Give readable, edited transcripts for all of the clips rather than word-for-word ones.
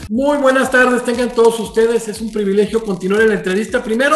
Muy buenas tardes, tengan todos ustedes. Es un privilegio continuar en la entrevista. Primero,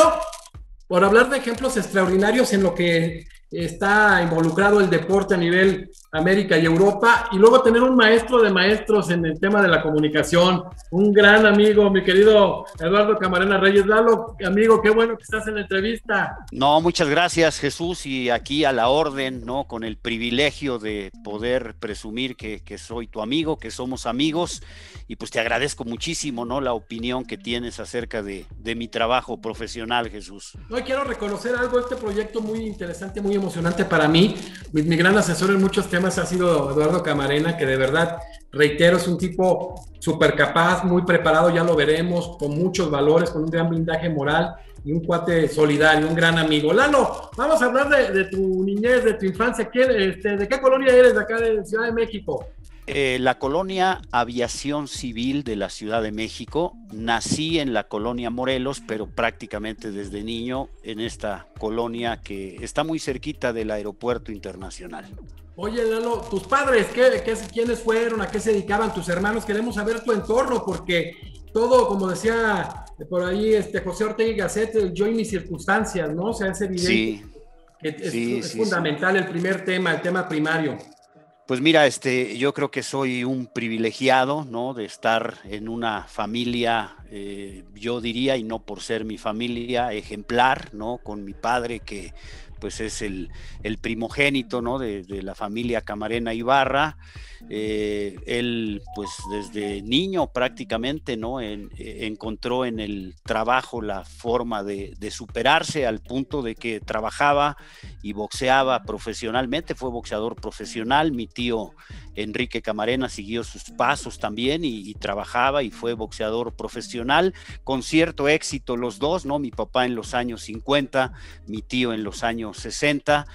por hablar de ejemplos extraordinarios en lo que está involucrado el deporte a nivel América y Europa, y luego tener un maestro de maestros en el tema de la comunicación, un gran amigo, mi querido Eduardo Camarena Reyes. Lalo, amigo, qué bueno que estás en la entrevista. No, muchas gracias, Jesús, y aquí a la orden, ¿no? Con el privilegio de poder presumir que soy tu amigo, que somos amigos, y pues te agradezco muchísimo, ¿no? La opinión que tienes acerca de mi trabajo profesional, Jesús. Hoy quiero reconocer algo, este proyecto muy interesante, muy emocionante para mí. Mi gran asesor en muchos temas ha sido Eduardo Camarena, que de verdad, reitero, es un tipo súper capaz, muy preparado, ya lo veremos, con muchos valores, con un gran blindaje moral y un cuate solidario, un gran amigo. Lalo, vamos a hablar de tu niñez, de tu infancia. ¿De qué colonia eres de acá de Ciudad de México? La colonia Aviación Civil de la Ciudad de México. Nací en la colonia Morelos, pero prácticamente desde niño en esta colonia que está muy cerquita del Aeropuerto Internacional. Oye, Lalo, tus padres, quiénes fueron? ¿A qué se dedicaban tus hermanos? Queremos saber tu entorno, porque todo, como decía por ahí José Ortega y Gasset, yo y mis circunstancias, ¿no? O sea, es evidente Sí, que sí, es sí, sí. fundamental el primer tema, el tema primario. Pues mira, yo creo que soy un privilegiado, ¿no? De estar en una familia, yo diría, y no por ser mi familia, ejemplar, ¿no? Con mi padre que pues es el primogénito, ¿no? De la familia Camarena Ibarra. Él, pues desde niño prácticamente, ¿no? Encontró en el trabajo la forma de superarse al punto de que trabajaba y boxeaba profesionalmente, fue boxeador profesional. Mi tío Enrique Camarena siguió sus pasos también y trabajaba y fue boxeador profesional con cierto éxito los dos, ¿no? Mi papá en los años 50, mi tío en los años 60,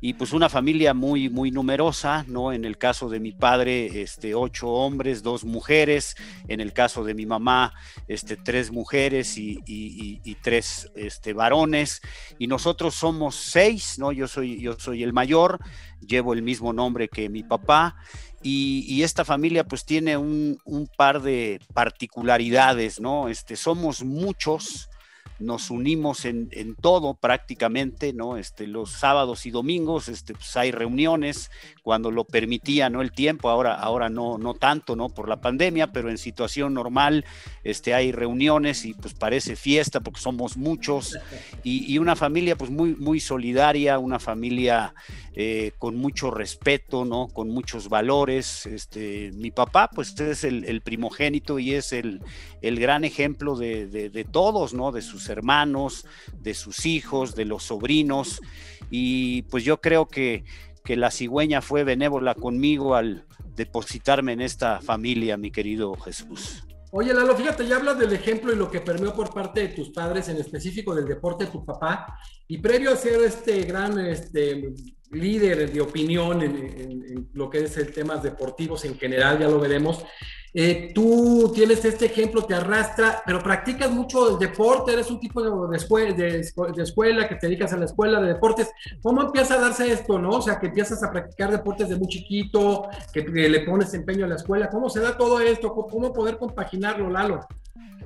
y pues una familia muy, muy numerosa, ¿no? En el caso de mi padre, 8 hombres, 2 mujeres; en el caso de mi mamá, 3 mujeres y 3 varones, y nosotros somos 6, ¿no? Yo soy el mayor, llevo el mismo nombre que mi papá, y esta familia pues tiene un par de particularidades, ¿no? Somos muchos, nos unimos en todo prácticamente, ¿no? Los sábados y domingos, pues hay reuniones cuando lo permitía, ¿no? El tiempo, ahora no tanto, ¿no? Por la pandemia, pero en situación normal, hay reuniones y pues parece fiesta porque somos muchos, y una familia pues muy, muy solidaria, una familia con mucho respeto, ¿no? Con muchos valores. Mi papá pues es el primogénito y es el gran ejemplo de todos, ¿no? De sus hermanos, de sus hijos, de los sobrinos, y pues yo creo que la cigüeña fue benévola conmigo al depositarme en esta familia, mi querido Jesús. Oye, Lalo, fíjate, ya hablas del ejemplo y lo que permeó por parte de tus padres, en específico del deporte de tu papá, y previo a ser este gran líder de opinión en lo que es el temas deportivos en general, ya lo veremos. Tú tienes este ejemplo, te arrastra, pero practicas mucho el deporte, eres un tipo de escuela, que te dedicas a la escuela de deportes. ¿Cómo empieza a darse esto, no? O sea, que empiezas a practicar deportes de muy chiquito, que le pones empeño a la escuela. ¿Cómo se da todo esto? ¿Cómo poder compaginarlo, Lalo?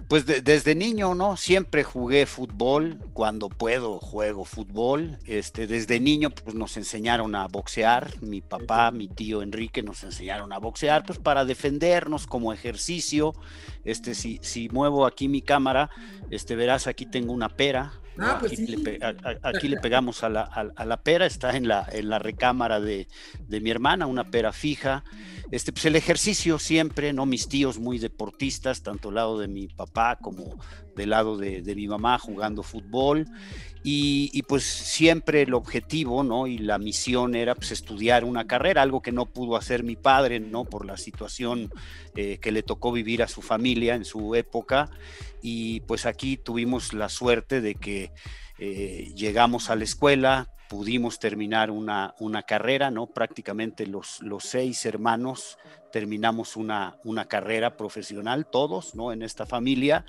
Pues desde niño, ¿no? Siempre jugué fútbol, cuando puedo juego fútbol. Desde niño pues nos enseñaron a boxear, mi papá, mi tío Enrique nos enseñaron a boxear, pues para defendernos como ejercicio. Si muevo aquí mi cámara, verás, aquí tengo una pera, ¿no? Ah, pues Aquí sí. aquí le pegamos a la pera, está en la recámara de mi hermana, una pera fija. Pues el ejercicio siempre, ¿no? Mis tíos muy deportistas, tanto del lado de mi papá como del lado de mi mamá, jugando fútbol, y pues siempre el objetivo, ¿no? Y la misión era pues estudiar una carrera, algo que no pudo hacer mi padre, ¿no? Por la situación que le tocó vivir a su familia en su época, y pues aquí tuvimos la suerte de que llegamos a la escuela, pudimos terminar una carrera, ¿no? Prácticamente los 6 hermanos terminamos una carrera profesional, todos, ¿no? En esta familia,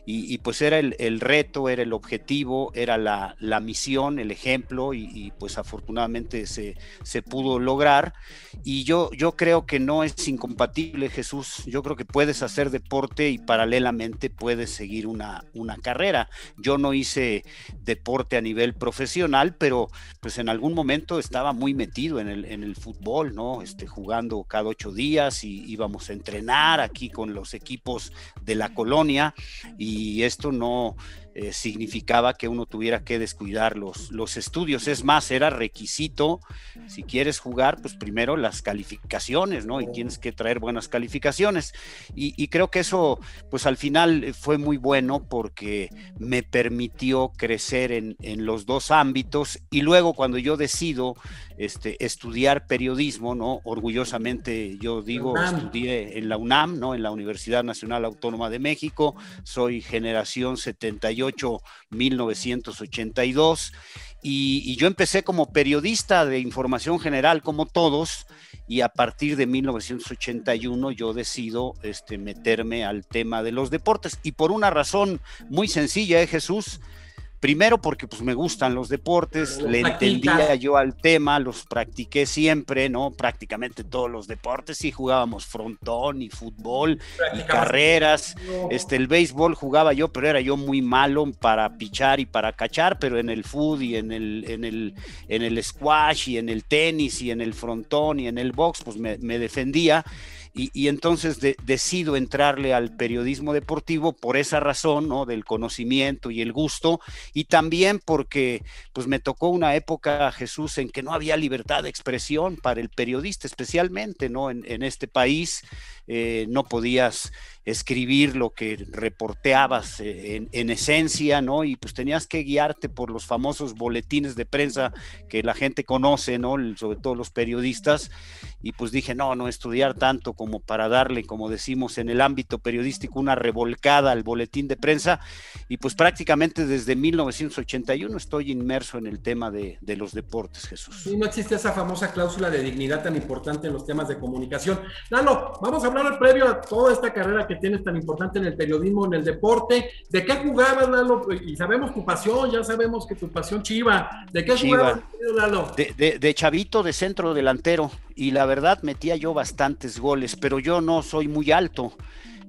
y pues era el reto, era el objetivo, era la misión, el ejemplo, y pues afortunadamente se pudo lograr. Y yo creo que no es incompatible, Jesús. Yo creo que puedes hacer deporte y paralelamente puedes seguir una carrera. Yo no hice deporte a nivel profesional, pero pues en algún momento estaba muy metido en el fútbol, ¿no? Jugando cada 8 días, y íbamos a entrenar aquí con los equipos de la colonia, y esto no significaba que uno tuviera que descuidar los estudios. Es más, era requisito, si quieres jugar, pues primero las calificaciones, ¿no? Y tienes que traer buenas calificaciones. Y creo que eso, pues al final fue muy bueno, porque me permitió crecer en los 2 ámbitos. Y luego, cuando yo decido estudiar periodismo, ¿no? Orgullosamente yo digo, estudié en la UNAM, ¿no? En la Universidad Nacional Autónoma de México. Soy generación 78-1982, y yo empecé como periodista de información general, como todos, y a partir de 1981 yo decido meterme al tema de los deportes, y por una razón muy sencilla, Jesús. Primero, porque pues me gustan los deportes, le entendía yo al tema, los practiqué siempre, ¿no? Prácticamente todos los deportes, y jugábamos frontón y fútbol y carreras. El béisbol jugaba yo, pero era yo muy malo para pichar y para cachar, pero en el fútbol y en el squash y en el tenis y en el frontón y en el box, pues me defendía. Y entonces decido entrarle al periodismo deportivo por esa razón, ¿no? Del conocimiento y el gusto, y también porque pues me tocó una época, Jesús, en que no había libertad de expresión para el periodista, especialmente, ¿no? En este país no podías escribir lo que reporteabas en esencia, ¿no? Y pues tenías que guiarte por los famosos boletines de prensa que la gente conoce, ¿no? Sobre todo los periodistas. Y pues dije, no estudiar tanto como para darle, como decimos en el ámbito periodístico, una revolcada al boletín de prensa. Y pues prácticamente desde 1981 estoy inmerso en el tema de los deportes, Jesús. Sí, no existe esa famosa cláusula de dignidad tan importante en los temas de comunicación. Lalo, vamos a hablar previo a toda esta carrera que tienes tan importante en el periodismo, en el deporte. ¿De qué jugabas, Lalo? Y sabemos tu pasión, ya sabemos que tu pasión Chiva. ¿De qué jugabas, Lalo? De chavito, de centro delantero. Y la verdad metía yo bastantes goles, pero yo no soy muy alto.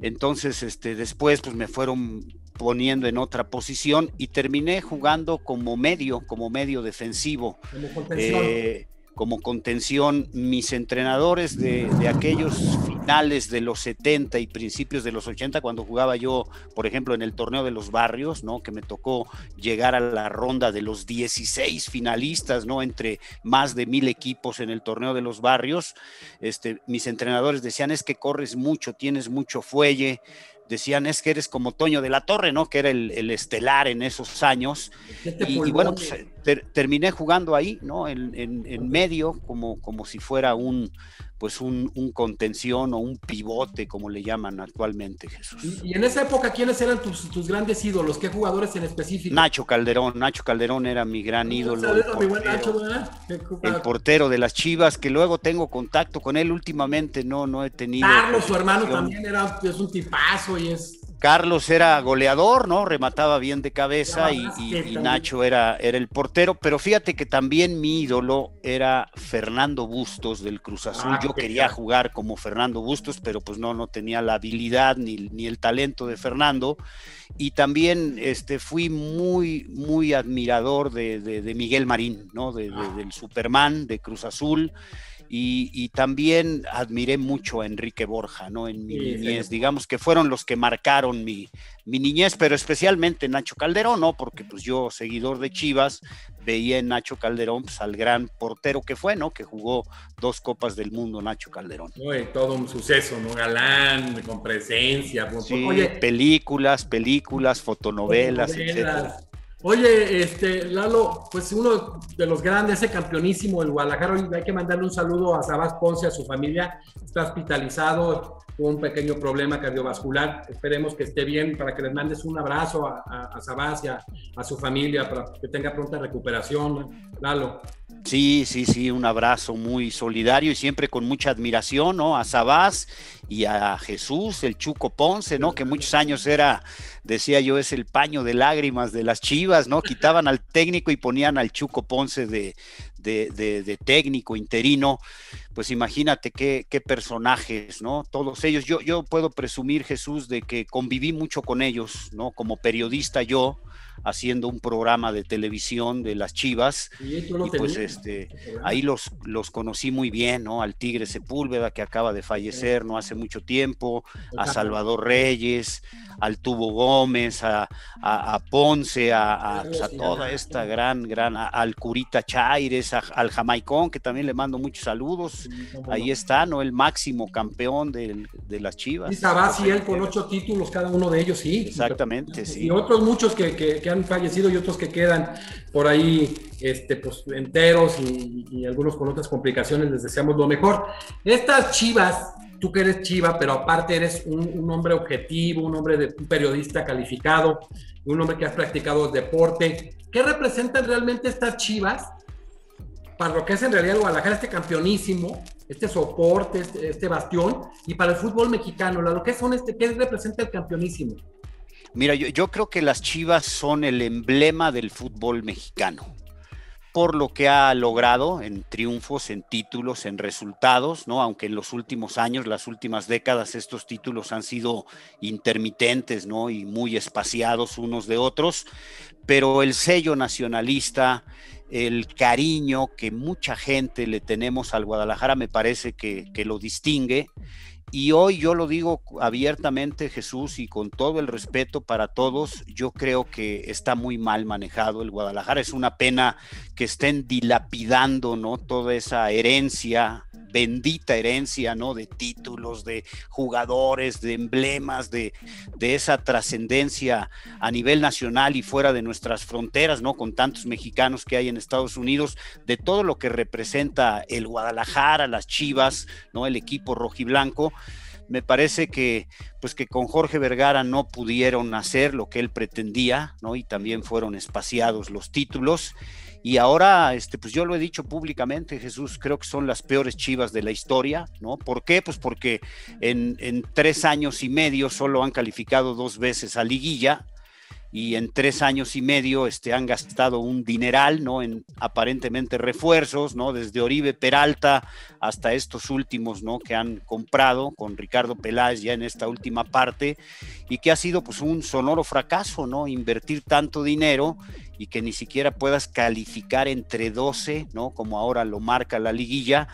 Entonces, después pues me fueron poniendo en otra posición y terminé jugando como medio defensivo. Como contención. Mis entrenadores de aquellos finales de los 70 y principios de los 80, cuando jugaba yo, por ejemplo, en el torneo de los barrios, ¿no? Que me tocó llegar a la ronda de los 16 finalistas, ¿no? Entre más de 1,000 equipos en el torneo de los barrios. Mis entrenadores decían, es que corres mucho, tienes mucho fuelle. Decían, es que eres como Toño de la Torre, ¿no? Que era el estelar en esos años. Y bueno, pues, terminé jugando ahí, ¿no? En medio, como si fuera un contención o un pivote, como le llaman actualmente, Jesús. Y en esa época, ¿quiénes eran tus grandes ídolos? ¿Qué jugadores en específico? Nacho Calderón era mi gran ídolo. El portero de las Chivas, que luego tengo contacto con él últimamente, no he tenido. Carlos, su hermano, también es un tipazo y es... Carlos era goleador, ¿no? Remataba bien de cabeza, y Nacho era el portero, pero fíjate que también mi ídolo era Fernando Bustos del Cruz Azul. Yo quería jugar como Fernando Bustos, pero pues no tenía la habilidad ni el talento de Fernando. Y también fui muy, muy admirador de Miguel Marín, ¿no? Del Superman de Cruz Azul. Y también admiré mucho a Enrique Borja, ¿no? En mi niñez, digamos que fueron los que marcaron mi niñez, pero especialmente Nacho Calderón, ¿no? Porque pues yo, seguidor de Chivas, veía en Nacho Calderón pues, al gran portero que fue, ¿no? Que jugó 2 Copas del Mundo, Nacho Calderón. Oye, todo un suceso, ¿no? Galán, con presencia. Sí, oye, películas, fotonovelas, etcétera. Oye, Lalo, pues uno de los grandes, ese campeonísimo, el Guadalajara, hoy hay que mandarle un saludo a Sabás Ponce, a su familia, está hospitalizado, tuvo un pequeño problema cardiovascular, esperemos que esté bien, para que les mandes un abrazo a Sabás y a su familia, para que tenga pronta recuperación, Lalo. Sí, sí, sí, un abrazo muy solidario y siempre con mucha admiración, ¿no? A Sabás y a Jesús, el Chuco Ponce, ¿no? Que muchos años era, decía yo, es el paño de lágrimas de las Chivas, ¿no? Quitaban al técnico y ponían al Chuco Ponce de técnico interino. Pues imagínate qué personajes, ¿no? Todos ellos. Yo puedo presumir, Jesús, de que conviví mucho con ellos, ¿no? Como periodista yo, haciendo un programa de televisión de las Chivas, Y pues ahí los conocí muy bien, ¿no? Al Tigre Sepúlveda, que acaba de fallecer no hace mucho tiempo, a Salvador Reyes, al Tubo Gómez, a Ponce, pues a toda esta al Curita Chaires, al Jamaicón, que también le mando muchos saludos. Ahí está, ¿no? El máximo campeón de las Chivas. Y Sabás y él con 8 títulos, cada uno de ellos, sí. Exactamente, sí. Y otros muchos que han fallecido y otros que quedan por ahí pues enteros y algunos con otras complicaciones, les deseamos lo mejor. Estas Chivas, tú que eres Chiva, pero aparte eres un hombre objetivo, un periodista calificado, un hombre que has practicado el deporte. ¿Qué representan realmente estas Chivas para lo que es en realidad el Guadalajara, este campeonísimo, este soporte, este bastión, y para el fútbol mexicano, lo que son qué representa el campeonísimo? Mira, yo creo que las Chivas son el emblema del fútbol mexicano, por lo que ha logrado en triunfos, en títulos, en resultados, ¿no? Aunque en los últimos años, las últimas décadas, estos títulos han sido intermitentes, ¿no? Y muy espaciados unos de otros, pero el sello nacionalista, el cariño que mucha gente le tenemos al Guadalajara me parece que lo distingue. Y hoy yo lo digo abiertamente, Jesús, y con todo el respeto para todos, yo creo que está muy mal manejado el Guadalajara. Es una pena que estén dilapidando, ¿no? Toda esa herencia, bendita herencia, ¿no? De títulos, de jugadores, de emblemas, de esa trascendencia a nivel nacional y fuera de nuestras fronteras, ¿no? Con tantos mexicanos que hay en Estados Unidos, de todo lo que representa el Guadalajara, las Chivas, ¿no? El equipo rojiblanco. Me parece que con Jorge Vergara no pudieron hacer lo que él pretendía, ¿no? Y también fueron espaciados los títulos. Y ahora, pues yo lo he dicho públicamente, Jesús, creo que son las peores Chivas de la historia, ¿no? ¿Por qué? Pues porque en 3 años y medio solo han calificado 2 veces a liguilla, y en 3 años y medio han gastado un dineral, ¿no? En aparentemente refuerzos, ¿no? Desde Oribe Peralta hasta estos últimos, ¿no? Que han comprado con Ricardo Peláez ya en esta última parte, y que ha sido pues un sonoro fracaso, ¿no? Invertir tanto dinero y que ni siquiera puedas calificar entre 12, ¿no? Como ahora lo marca la liguilla.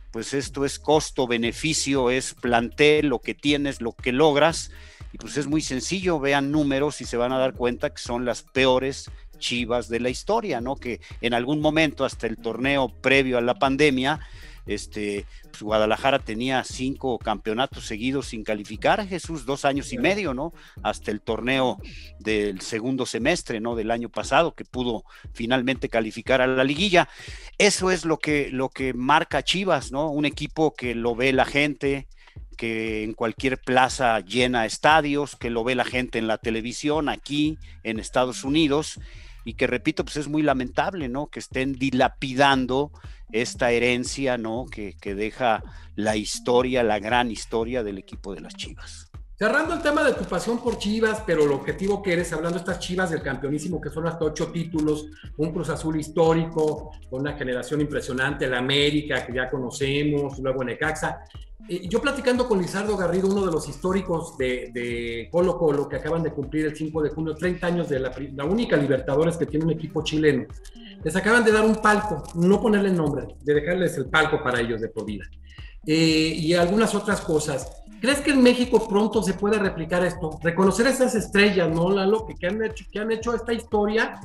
Pues esto es costo-beneficio, es plantel, lo que tienes, lo que logras. Y pues es muy sencillo, vean números y se van a dar cuenta que son las peores Chivas de la historia, ¿no? Que en algún momento, hasta el torneo previo a la pandemia, pues Guadalajara tenía 5 campeonatos seguidos sin calificar, Jesús, 2 años y medio, ¿no? Hasta el torneo del segundo semestre, ¿no? Del año pasado, que pudo finalmente calificar a la liguilla. Eso es lo que marca Chivas, ¿no? Un equipo que lo ve la gente, que en cualquier plaza llena estadios, que lo ve la gente en la televisión, aquí en Estados Unidos, y que, repito, pues es muy lamentable, ¿no? Que estén dilapidando esta herencia, ¿no? Que deja la historia, la gran historia del equipo de las Chivas. Cerrando el tema de tu pasión por Chivas, pero el objetivo que eres, hablando de estas Chivas del campeonísimo, que son hasta 8 títulos, un Cruz Azul histórico, con una generación impresionante, el América, que ya conocemos, luego Necaxa. Yo platicando con Lizardo Garrido, uno de los históricos de Colo Colo, que acaban de cumplir el 5 de junio, 30 años de la única Libertadores que tiene un equipo chileno, les acaban de dar un palco, no ponerle nombre, de dejarles el palco para ellos de por vida. Y algunas otras cosas. ¿Crees que en México pronto se pueda replicar esto? Reconocer esas estrellas, ¿no, Lalo? Que han hecho esta historia,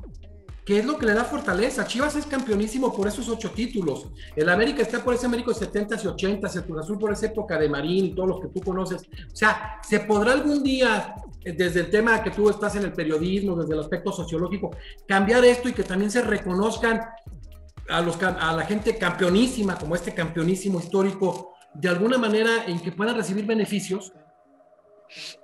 que es lo que le da fortaleza. Chivas es campeonísimo por esos 8 títulos. El América está por ese América de 70s y 80s, el Cruz Azul por esa época de Marín y todos los que tú conoces. O sea, ¿se podrá algún día desde el tema que tú estás en el periodismo, desde el aspecto sociológico, cambiar esto y que también se reconozcan a la gente campeonísima, como este campeonísimo histórico, de alguna manera en que puedan recibir beneficios?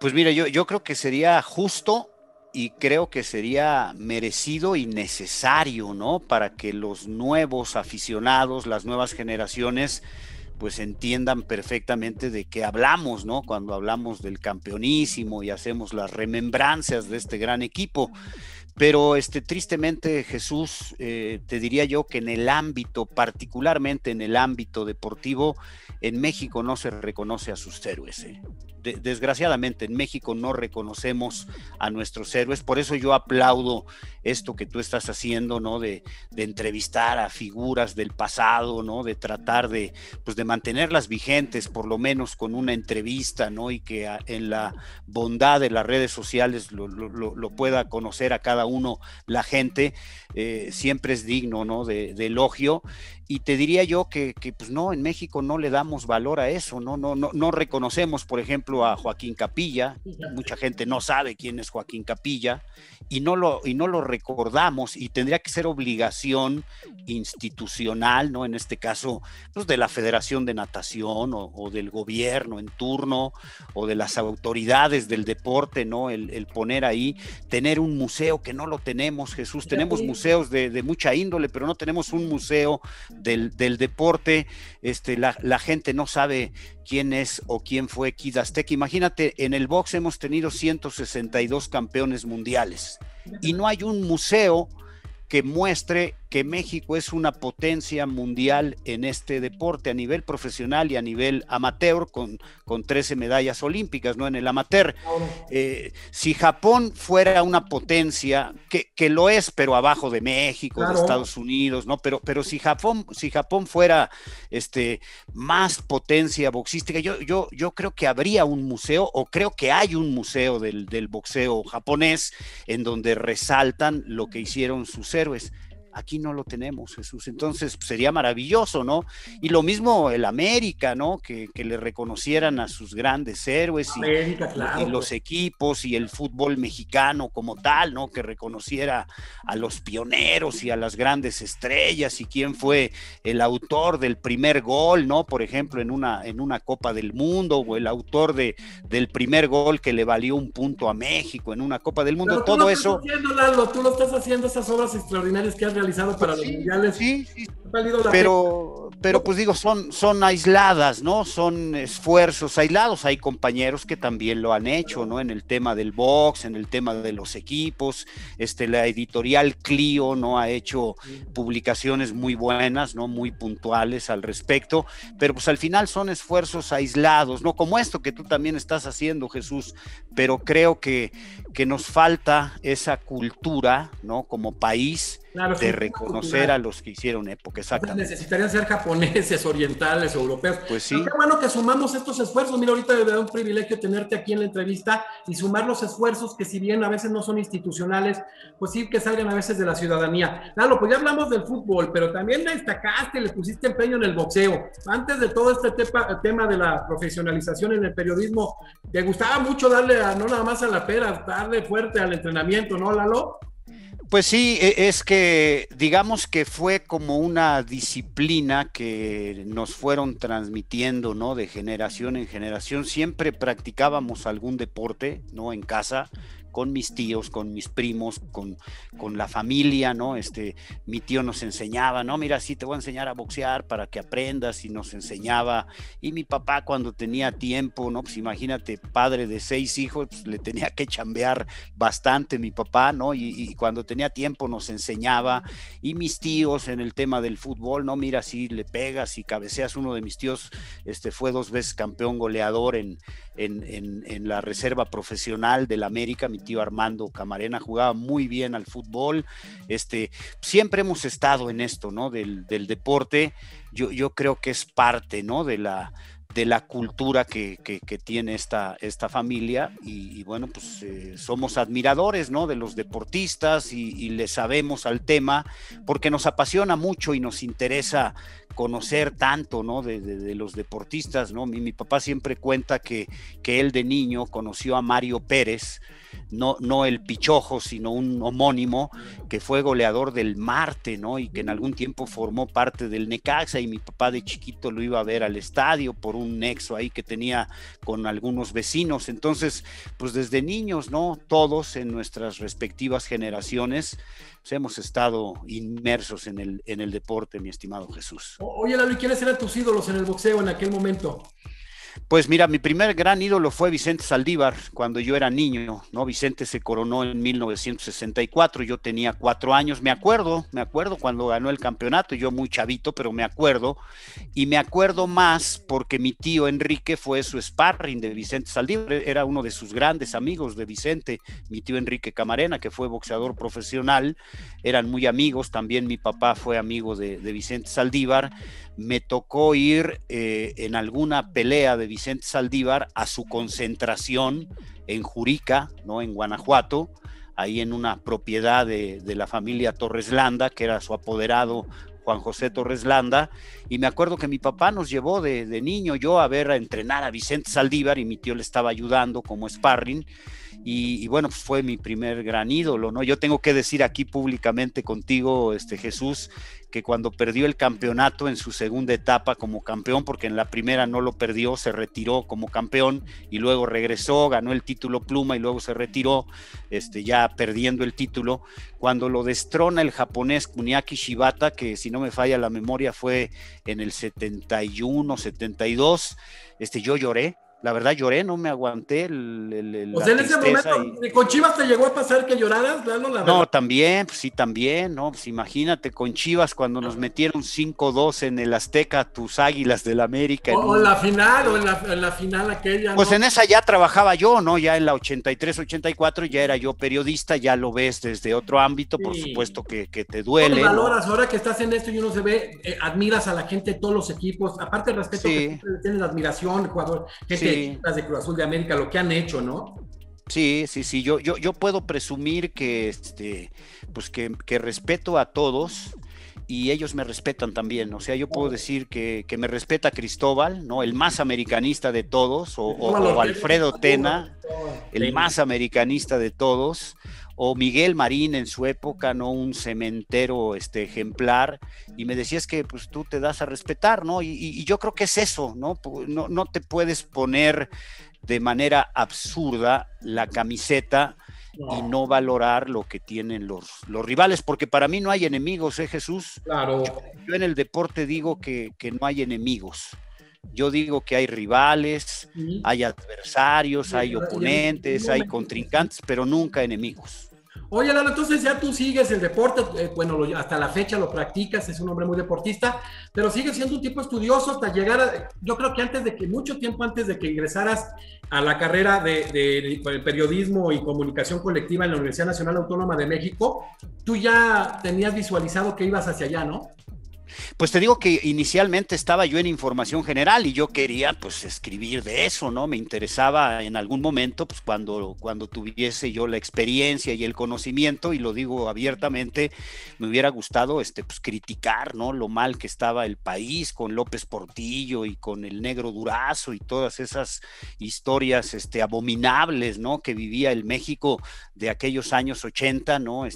Pues mira, yo creo que sería justo y creo que sería merecido y necesario, ¿no? Para que los nuevos aficionados, las nuevas generaciones, pues entiendan perfectamente de qué hablamos, ¿no? Cuando hablamos del campeonísimo y hacemos las remembranzas de este gran equipo. Pero tristemente, Jesús, te diría yo que en el ámbito, particularmente en el ámbito deportivo, en México no se reconoce a sus héroes. Desgraciadamente en México no reconocemos a nuestros héroes, por eso yo aplaudo esto que tú estás haciendo, ¿no? De entrevistar a figuras del pasado, ¿no? De tratar de mantenerlas vigentes, por lo menos con una entrevista, ¿no? Y que en la bondad de las redes sociales lo pueda conocer a cada uno la gente, siempre es digno, ¿no? De elogio. Y te diría yo que pues no, en México no le damos valor a eso, no reconocemos, por ejemplo, a Joaquín Capilla. Mucha gente no sabe quién es Joaquín Capilla y no lo recordamos, y tendría que ser obligación institucional, ¿no? En este caso, pues de la Federación de Natación o del gobierno en turno o de las autoridades del deporte, ¿no? El poner ahí, tener un museo, que no lo tenemos, Jesús. Tenemos museos de mucha índole, pero no tenemos un museo del deporte. La gente no sabe quién es o quién fue Kid Azteca. Imagínate, en el box hemos tenido 162 campeones mundiales y no hay un museo que muestre que México es una potencia mundial en este deporte a nivel profesional y a nivel amateur, con 13 medallas olímpicas, ¿no? En el amateur. Si Japón fuera una potencia, que lo es, pero abajo de México, claro, de Estados Unidos, ¿no? Pero si Japón fuera más potencia boxística, yo creo que habría un museo, o creo que hay un museo del boxeo japonés en donde resaltan lo que hicieron sus héroes. Aquí no lo tenemos, Jesús. Entonces sería maravilloso, ¿no? Y lo mismo el América, ¿no? Que le reconocieran a sus grandes héroes América, claro, y los equipos y el fútbol mexicano como tal, ¿no? Que reconociera a los pioneros y a las grandes estrellas y quién fue el autor del primer gol, ¿no? Por ejemplo, en una Copa del Mundo, o el autor del primer gol que le valió un punto a México en una Copa del Mundo. Pero todo eso. Haciendo, Lalo, tú lo estás haciendo, esas obras extraordinarias que has realizado para los mundiales. Sí. Pero pues digo, son aisladas, ¿no? Son esfuerzos aislados. Hay compañeros que también lo han hecho, ¿no? En el tema del box, en el tema de los equipos. La editorial Clio, ¿no? Ha hecho publicaciones muy buenas, ¿no? Muy puntuales al respecto. Pero pues al final son esfuerzos aislados, ¿no? Como esto que tú también estás haciendo, Jesús. Pero creo que nos falta esa cultura, ¿no? Como país, claro, de reconocer a los que hicieron época. Exactamente. Necesitarían ser japoneses, orientales, europeos. Pues sí. Pero qué bueno que sumamos estos esfuerzos. Mira, ahorita me da un privilegio tenerte aquí en la entrevista y sumar los esfuerzos que, si bien a veces no son institucionales, pues sí que salgan a veces de la ciudadanía. Claro, pues ya hablamos del fútbol, pero también destacaste, le pusiste empeño en el boxeo. Antes de todo este tema de la profesionalización en el periodismo, te gustaba mucho darle no nada más a la pera, darle fuerte al entrenamiento, ¿no, Lalo? Pues sí, es que digamos que fue como una disciplina que nos fueron transmitiendo, ¿no? De generación en generación. Siempre practicábamos algún deporte, ¿no? En casa, con mis tíos, con mis primos, con la familia, ¿no? Mi tío nos enseñaba, ¿no? Mira, sí, te voy a enseñar a boxear para que aprendas, y nos enseñaba. Y mi papá, cuando tenía tiempo, ¿no? Pues imagínate, padre de 6 hijos, pues le tenía que chambear bastante mi papá, ¿no? Y cuando tenía tiempo nos enseñaba. Y mis tíos en el tema del fútbol, ¿no? Mira, si le pegas y cabeceas. Uno de mis tíos fue 2 veces campeón goleador en la reserva profesional del América. Mi tío Armando Camarena jugaba muy bien al fútbol. Siempre hemos estado en esto, ¿no? Del deporte. Yo creo que es parte, ¿no? de la cultura que tiene esta familia, y bueno, pues somos admiradores, ¿no? De los deportistas, y le sabemos al tema porque nos apasiona mucho y nos interesa conocer tanto, ¿no? De los deportistas, ¿no? Mi papá siempre cuenta que él de niño conoció a Mario Pérez, no el Pichojo, sino un homónimo que fue goleador del Marte, ¿no? Y que en algún tiempo formó parte del Necaxa, y mi papá de chiquito lo iba a ver al estadio por un nexo ahí que tenía con algunos vecinos. Entonces, pues desde niños, ¿no? Todos en nuestras respectivas generaciones pues hemos estado inmersos en el deporte, mi estimado Jesús. Oye, Lalo, ¿y quiénes eran tus ídolos en el boxeo en aquel momento? Pues mira, mi primer gran ídolo fue Vicente Saldívar cuando yo era niño, ¿no? Vicente se coronó en 1964, yo tenía 4 años, me acuerdo cuando ganó el campeonato, yo muy chavito, pero me acuerdo, y me acuerdo más porque mi tío Enrique fue su sparring de Vicente Saldívar, era uno de sus grandes amigos de Vicente, mi tío Enrique Camarena, que fue boxeador profesional, eran muy amigos, también mi papá fue amigo de Vicente Saldívar. Me tocó ir en alguna pelea de Vicente Saldívar a su concentración en Jurica, ¿no? En Guanajuato, ahí en una propiedad de la familia Torres Landa, que era su apoderado Juan José Torres Landa, y me acuerdo que mi papá nos llevó de niño yo a ver a entrenar a Vicente Saldívar, y mi tío le estaba ayudando como sparring, y bueno, pues fue mi primer gran ídolo, ¿no? Yo tengo que decir aquí públicamente contigo, Jesús, que cuando perdió el campeonato en su segunda etapa como campeón, porque en la primera no lo perdió, se retiró como campeón y luego regresó, ganó el título pluma y luego se retiró, ya perdiendo el título, cuando lo destrona el japonés Kuniaki Shibata, que si no me falla la memoria fue en el 71, 72, yo lloré. La verdad lloré, no me aguanté o sea, en ese momento, ¿con Chivas te llegó a pasar que lloraras, Lalo? No, también, pues sí, también, ¿no? Pues imagínate, con Chivas cuando nos metieron 5-2 en el Azteca, tus Águilas del América. O en la final, o en la final aquella, pues ¿no? en esa ya trabajaba yo, ¿no? Ya en la 83-84 ya era yo periodista, ya lo ves desde otro ámbito, sí. Por supuesto que te duele. ¿Cómo valoras, ¿no? Ahora que estás en esto y uno se ve, admiras a la gente de todos los equipos, aparte del respeto, sí. Que tienes, la admiración, jugador, gente sí. De Cruz Azul de América, lo que han hecho, ¿no? Sí, yo puedo presumir que, pues que respeto a todos y ellos me respetan también, o sea, yo puedo decir que me respeta Cristóbal, ¿no? El más americanista de todos, o Alfredo Tena, el más americanista de todos, o Miguel Marín en su época, ¿no? Un cementero ejemplar, y me decías que pues tú te das a respetar, ¿no? Y yo creo que es eso, ¿no? No te puedes poner de manera absurda la camiseta y no valorar lo que tienen los rivales, porque para mí no hay enemigos, Jesús. Claro. Yo en el deporte digo que no hay enemigos. Yo digo que hay rivales, sí. Hay adversarios, hay oponentes, hay contrincantes, pero nunca enemigos. Oye, Lalo, entonces ya tú sigues el deporte, bueno, hasta la fecha lo practicas, es un hombre muy deportista, pero sigues siendo un tipo estudioso hasta llegar a, yo creo que mucho tiempo antes de que ingresaras a la carrera de periodismo y comunicación colectiva en la Universidad Nacional Autónoma de México, tú ya tenías visualizado que ibas hacia allá, ¿no? Pues te digo que inicialmente estaba yo en información general y yo quería pues escribir de eso, ¿no? Me interesaba en algún momento, pues cuando tuviese yo la experiencia y el conocimiento, y lo digo abiertamente, me hubiera gustado pues criticar, ¿no? Lo mal que estaba el país con López Portillo y con el Negro Durazo y todas esas historias abominables, ¿no? Que vivía el México de aquellos años 80, ¿no?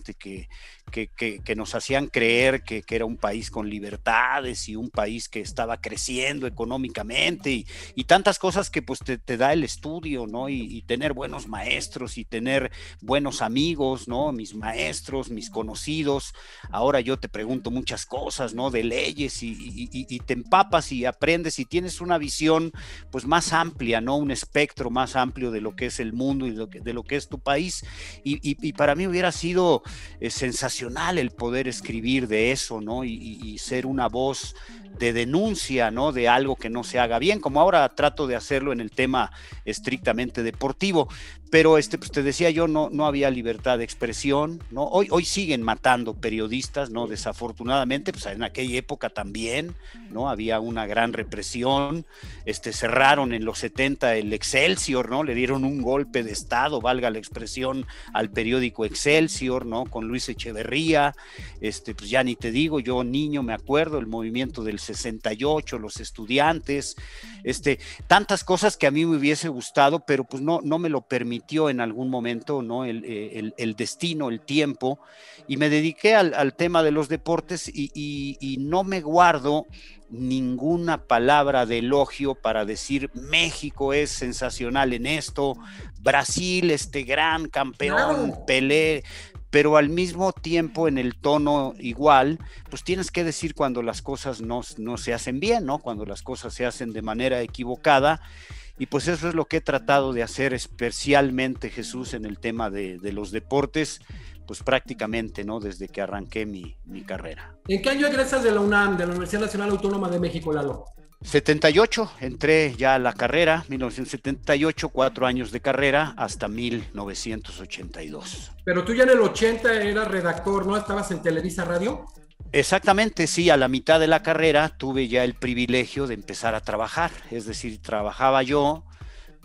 Que nos hacían creer que era un país con libertades y un país que estaba creciendo económicamente y tantas cosas que pues te da el estudio, ¿no? Y tener buenos maestros y tener buenos amigos, ¿no? Mis maestros, mis conocidos. Ahora yo te pregunto muchas cosas, ¿no? De leyes y te empapas y aprendes y tienes una visión pues más amplia, ¿no? Un espectro más amplio de lo que es el mundo y de lo que es tu país. Y para mí hubiera sido sensacional el poder escribir de eso, ¿no? Y ser una voz de denuncia, ¿no? De algo que no se haga bien, como ahora trato de hacerlo en el tema estrictamente deportivo. pero pues te decía yo, no había libertad de expresión, ¿no? Hoy siguen matando periodistas, ¿no? Desafortunadamente, pues en aquella época también, ¿no? Había una gran represión, cerraron en los 70 el Excelsior, ¿no? Le dieron un golpe de estado, valga la expresión, al periódico Excelsior, ¿no? Con Luis Echeverría, pues ya ni te digo, yo niño me acuerdo, el movimiento del 68, los estudiantes, tantas cosas que a mí me hubiese gustado, pero pues no me lo permitió en algún momento, ¿no? El destino, el tiempo, y me dediqué al tema de los deportes y no me guardo ninguna palabra de elogio para decir México es sensacional en esto, Brasil, gran campeón, Claro. Pelé, pero al mismo tiempo en el tono igual, pues tienes que decir cuando las cosas no se hacen bien, ¿no? Cuando las cosas se hacen de manera equivocada. Y pues eso es lo que he tratado de hacer especialmente, Jesús, en el tema de los deportes, pues prácticamente, ¿no? Desde que arranqué mi carrera. ¿En qué año egresas de la UNAM, de la Universidad Nacional Autónoma de México, Lalo? 78, entré ya a la carrera, 1978, 4 años de carrera, hasta 1982. Pero tú ya en el 80 eras redactor, ¿no? ¿Estabas en Televisa Radio? Exactamente, sí, a la mitad de la carrera tuve ya el privilegio de empezar a trabajar, es decir, trabajaba yo,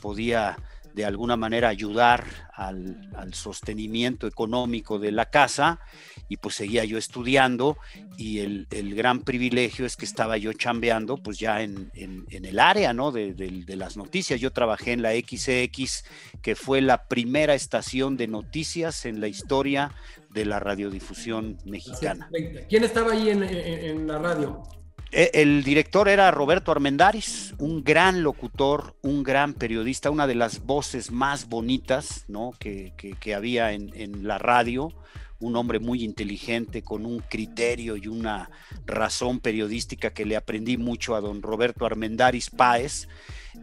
podía de alguna manera ayudar al sostenimiento económico de la casa y pues seguía yo estudiando y el gran privilegio es que estaba yo chambeando pues ya en el área, ¿no? de las noticias. Yo trabajé en la XCX, que fue la primera estación de noticias en la historia de la radiodifusión mexicana. ¿Quién estaba ahí en la radio? El director era Roberto Armendáriz, un gran locutor, un gran periodista, una de las voces más bonitas, ¿no? que había en la radio, un hombre muy inteligente, con un criterio y una razón periodística que le aprendí mucho a don Roberto Armendáriz Páez.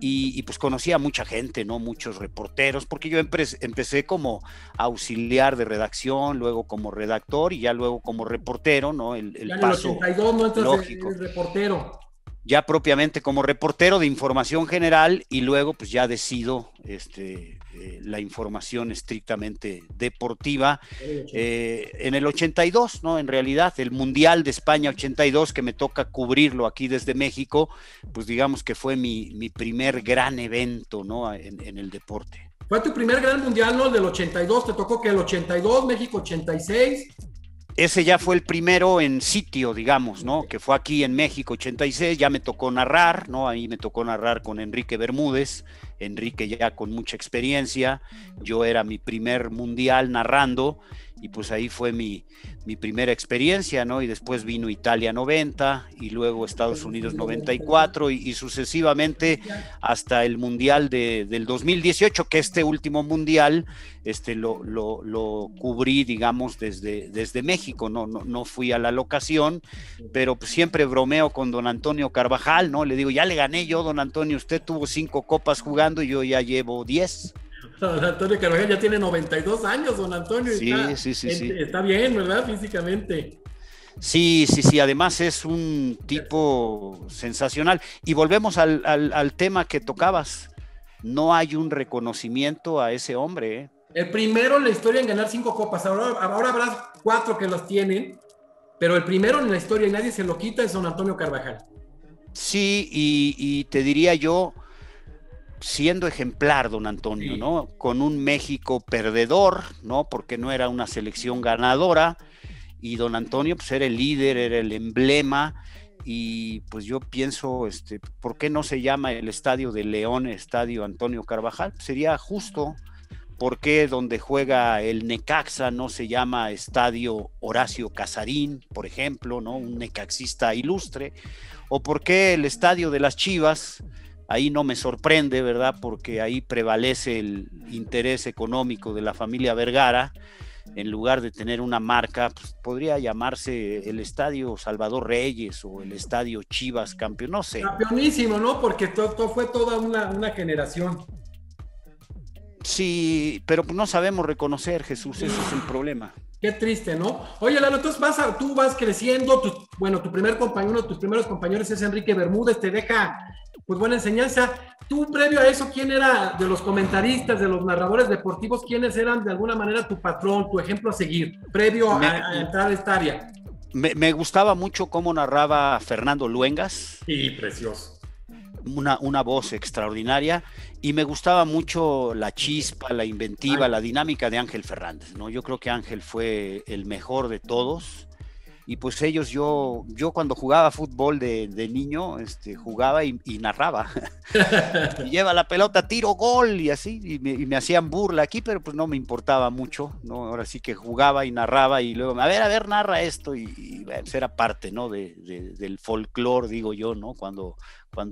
Y pues conocía a mucha gente, ¿no? Muchos reporteros, porque yo empecé como auxiliar de redacción, luego como redactor y ya luego como reportero, ¿no? El ya paso en el 82 no entras lógico. Eres reportero. Ya propiamente como reportero de información general y luego pues ya decido la información estrictamente deportiva en el 82, ¿no? En realidad el Mundial de España 82, que me toca cubrirlo aquí desde México, pues digamos que fue mi primer gran evento, ¿no? En el deporte. Fue tu primer gran mundial, ¿no? El del 82, te tocó que el 82, México 86. Ese ya fue el primero en sitio, digamos, ¿no? Que fue aquí en México 86, ya me tocó narrar, ¿no? Ahí me tocó narrar con Enrique Bermúdez, Enrique ya con mucha experiencia, yo era mi primer mundial narrando y pues ahí fue mi primera experiencia, ¿no? Y después vino Italia 90 y luego Estados Unidos 94 y sucesivamente hasta el mundial del 2018, que este último mundial lo cubrí, digamos, desde México, no fui a la locación, pero pues siempre bromeo con don Antonio Carvajal, ¿no? Le digo, ya le gané yo, don Antonio, usted tuvo 5 copas jugando y yo ya llevo 10. Don Antonio Carvajal ya tiene 92 años, don Antonio. Sí. Está bien, ¿verdad? Físicamente. Sí, además es un tipo sensacional. Y volvemos al tema que tocabas. No hay un reconocimiento a ese hombre, ¿eh? El primero en la historia en ganar 5 copas. Ahora habrá 4 que las tienen, pero el primero en la historia y nadie se lo quita es don Antonio Carvajal. Sí, y te diría yo, siendo ejemplar, don Antonio, sí, ¿no? Con un México perdedor, ¿no? Porque no era una selección ganadora, y don Antonio pues era el líder, era el emblema, y pues yo pienso, ¿por qué no se llama el Estadio de León Estadio Antonio Carvajal? Sería justo. ¿Por qué donde juega el Necaxa no se llama Estadio Horacio Casarín, por ejemplo, ¿no? Un necaxista ilustre? ¿O por qué el Estadio de las Chivas? Ahí no me sorprende, ¿verdad? Porque ahí prevalece el interés económico de la familia Vergara. En lugar de tener una marca, pues podría llamarse el Estadio Salvador Reyes o el Estadio Chivas Campeón, no sé. Campeonísimo, ¿no? Porque fue toda una generación. Sí, pero no sabemos reconocer, Jesús, ese es el problema. Qué triste, ¿no? Oye, Lalo, entonces tú vas creciendo, tu primer compañero, tus primeros compañeros es Enrique Bermúdez, te deja pues buena enseñanza, Tú, previo a eso, ¿quién era de los comentaristas, de los narradores deportivos, quiénes eran de alguna manera tu patrón, tu ejemplo a seguir, previo Me, a entrar a esta área? me gustaba mucho cómo narraba Fernando Luengas, Sí, precioso. una voz extraordinaria, y me gustaba mucho la chispa, la inventiva, Ay, la dinámica de Ángel Fernández, ¿no? Yo creo que Ángel fue el mejor de todos. Y pues ellos, yo cuando jugaba fútbol de niño, jugaba y narraba. Y lleva la pelota, tiro, gol, y así, y me hacían burla aquí, pero pues no me importaba mucho, ¿no? Ahora sí que jugaba y narraba, y luego, a ver, narra esto, y bueno, pues era parte, ¿no? Del folclore, digo yo, ¿no? Cuando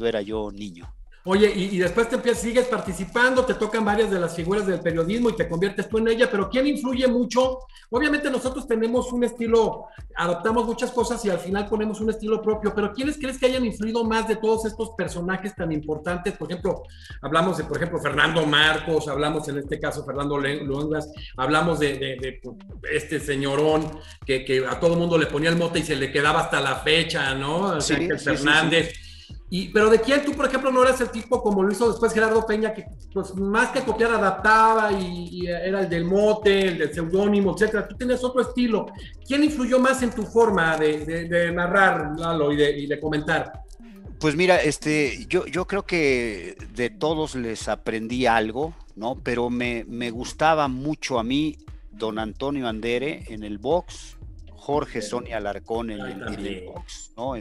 era yo niño. oye, y después te empiezas, sigues participando, te tocan varias de las figuras del periodismo y te conviertes tú en ella, pero ¿quién influye mucho? Obviamente nosotros tenemos un estilo, adoptamos muchas cosas y al final ponemos un estilo propio, pero ¿quiénes crees que hayan influido más de todos estos personajes tan importantes? Por ejemplo, hablamos de, por ejemplo, Fernando Marcos, hablamos en este caso Fernando Luengas, hablamos de este señorón que a todo mundo le ponía el mote y se le quedaba hasta la fecha, ¿no? O sea, Sí, Ángel sí, sí, sí. Fernández. Pero de quién tú, por ejemplo, no eras el tipo como lo hizo después Gerardo Peña, que pues más que copiar adaptaba y era el del mote, el del seudónimo, etcétera. Tú tenías otro estilo. ¿Quién influyó más en tu forma de narrar, Lalo, y de comentar? Pues mira, yo creo que de todos les aprendí algo, ¿no? Pero me gustaba mucho a mí don Antonio Andere en el box, Jorge Sonia Alarcón en el box, ¿no?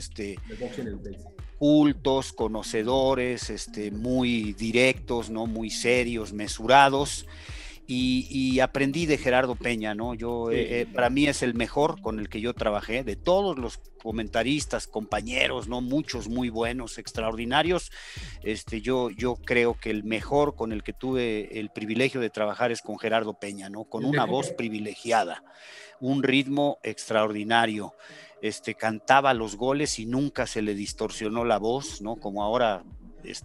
Cultos, conocedores, muy directos, ¿no? Muy serios, mesurados. Y aprendí de Gerardo Peña, ¿no? Para mí es el mejor con el que yo trabajé, de todos los comentaristas, compañeros, ¿no? Muchos muy buenos, extraordinarios. Yo creo que el mejor con el que tuve el privilegio de trabajar es con Gerardo Peña, ¿no? Con una voz privilegiada, un ritmo extraordinario. Cantaba los goles y nunca se le distorsionó la voz, ¿no? Como ahora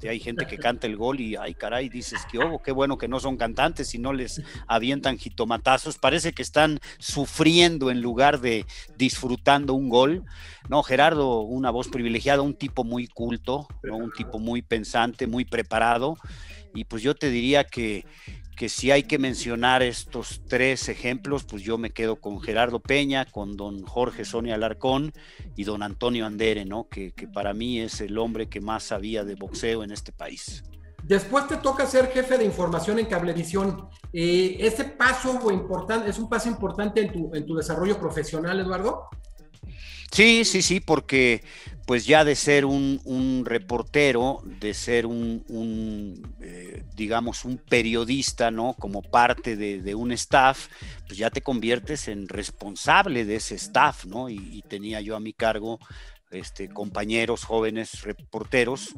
hay gente que canta el gol y, ay, caray, dices que qué bueno que no son cantantes y no les avientan jitomatazos, parece que están sufriendo en lugar de disfrutando un gol. No, Gerardo, una voz privilegiada, un tipo muy culto, ¿no? Un tipo muy pensante, muy preparado, y pues yo te diría que si hay que mencionar estos tres ejemplos, pues yo me quedo con Gerardo Peña, con don Jorge Sonia Alarcón y don Antonio Andere, ¿no? Que para mí es el hombre que más sabía de boxeo en este país. Después te toca ser jefe de información en Cablevisión. ¿Ese paso es un paso importante en tu desarrollo profesional, Eduardo? Sí, sí, sí, porque pues ya de ser un reportero, de ser digamos, un periodista, ¿no? Como parte de un staff, pues ya te conviertes en responsable de ese staff, ¿no? Y tenía yo a mi cargo compañeros jóvenes reporteros,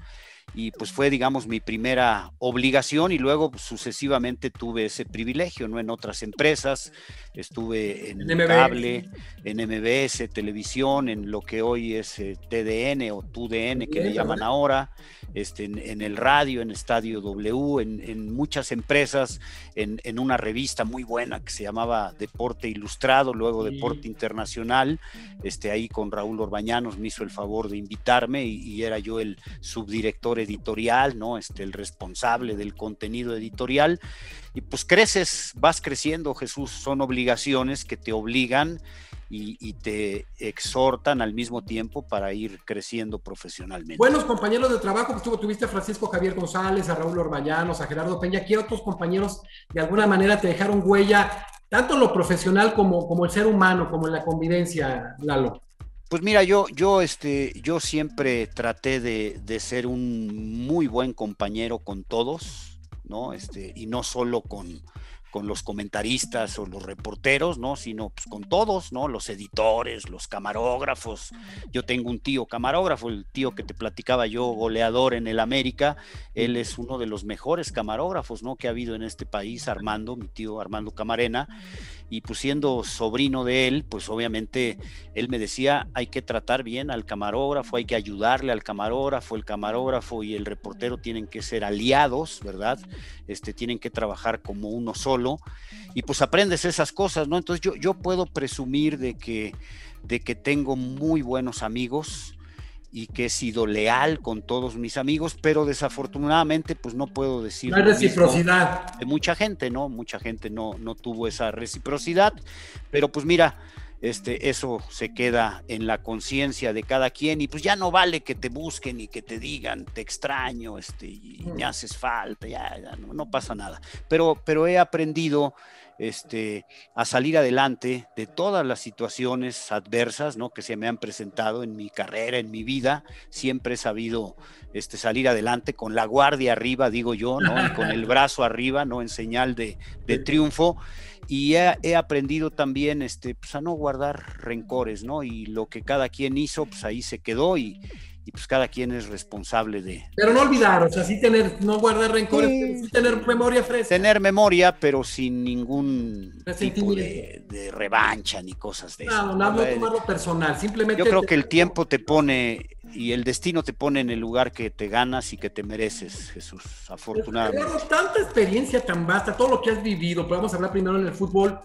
y pues fue, digamos, mi primera obligación, y luego pues, sucesivamente tuve ese privilegio, ¿no? En otras empresas, estuve en cable, en MBS, televisión, en lo que hoy es TDN o TUDN, que le llaman ahora, en el radio, en Estadio W, en muchas empresas, en una revista muy buena que se llamaba Deporte Ilustrado, luego Deporte Internacional, ahí con Raúl Orbañanos me hizo el favor de invitarme, y era yo el subdirector editorial, ¿no? El responsable del contenido editorial, y pues creces, vas creciendo, Jesús, son obligaciones que te obligan y te exhortan al mismo tiempo para ir creciendo profesionalmente. Buenos compañeros de trabajo, pues tuviste a Francisco Javier González, a Raúl Orbañanos, a Gerardo Peña. ¿Qué otros compañeros de alguna manera te dejaron huella, tanto en lo profesional como el ser humano, como en la convivencia, Lalo? Pues mira, yo siempre traté de ser un muy buen compañero con todos, ¿no? Y no solo con los comentaristas o los reporteros, ¿no? Sino pues con todos, ¿no? Los editores, los camarógrafos. Yo tengo un tío camarógrafo, el tío que te platicaba yo, goleador en el América. Él es uno de los mejores camarógrafos, ¿no? Que ha habido en este país, Armando, mi tío Armando Camarena. Y pues siendo sobrino de él, pues obviamente él me decía, hay que tratar bien al camarógrafo, hay que ayudarle al camarógrafo, el camarógrafo y el reportero tienen que ser aliados, ¿verdad? Tienen que trabajar como uno solo, y pues aprendes esas cosas, ¿no? Entonces yo puedo presumir de que tengo muy buenos amigos, y que he sido leal con todos mis amigos, pero desafortunadamente pues no puedo decir no hay reciprocidad de mucha gente, ¿no? Mucha gente no tuvo esa reciprocidad, pero pues mira, eso se queda en la conciencia de cada quien y pues ya no vale que te busquen y que te digan te extraño, y me haces falta, ya no pasa nada, pero he aprendido a salir adelante de todas las situaciones adversas, ¿no? Que se me han presentado en mi carrera, en mi vida. Siempre he sabido salir adelante con la guardia arriba, digo yo, ¿no? Y con el brazo arriba, ¿no? En señal de triunfo. Y he aprendido también pues a no guardar rencores, ¿no? Y lo que cada quien hizo, pues ahí se quedó y pues cada quien es responsable de... Pero no olvidar, o sea, sí no guardar rencores, sí tener memoria fresca. Tener memoria, pero sin ningún tipo de revancha ni cosas de eso. No tomarlo personal, simplemente... Yo creo que el tiempo te pone y el destino te pone en el lugar que te ganas y que te mereces, Jesús, afortunadamente. Pero tanta experiencia tan vasta, todo lo que has vivido, pero vamos a hablar primero en el fútbol.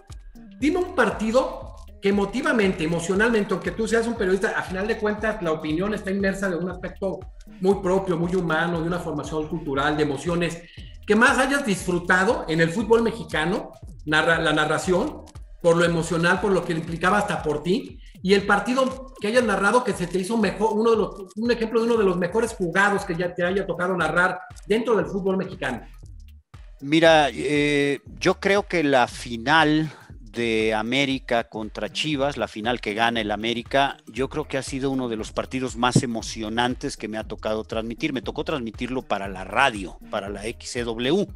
Dime un partido que emotivamente, emocionalmente, aunque tú seas un periodista, a final de cuentas la opinión está inmersa de un aspecto muy propio, muy humano, de una formación cultural, de emociones, que más hayas disfrutado en el fútbol mexicano, la narración, por lo emocional, por lo que implicaba hasta por ti, y el partido que hayas narrado que se te hizo mejor, un ejemplo de uno de los mejores jugados que ya te haya tocado narrar dentro del fútbol mexicano. Mira, yo creo que la final de América contra Chivas, la final que gana el América, yo creo que ha sido uno de los partidos más emocionantes que me ha tocado transmitir. Me tocó transmitirlo para la radio, para la XCW.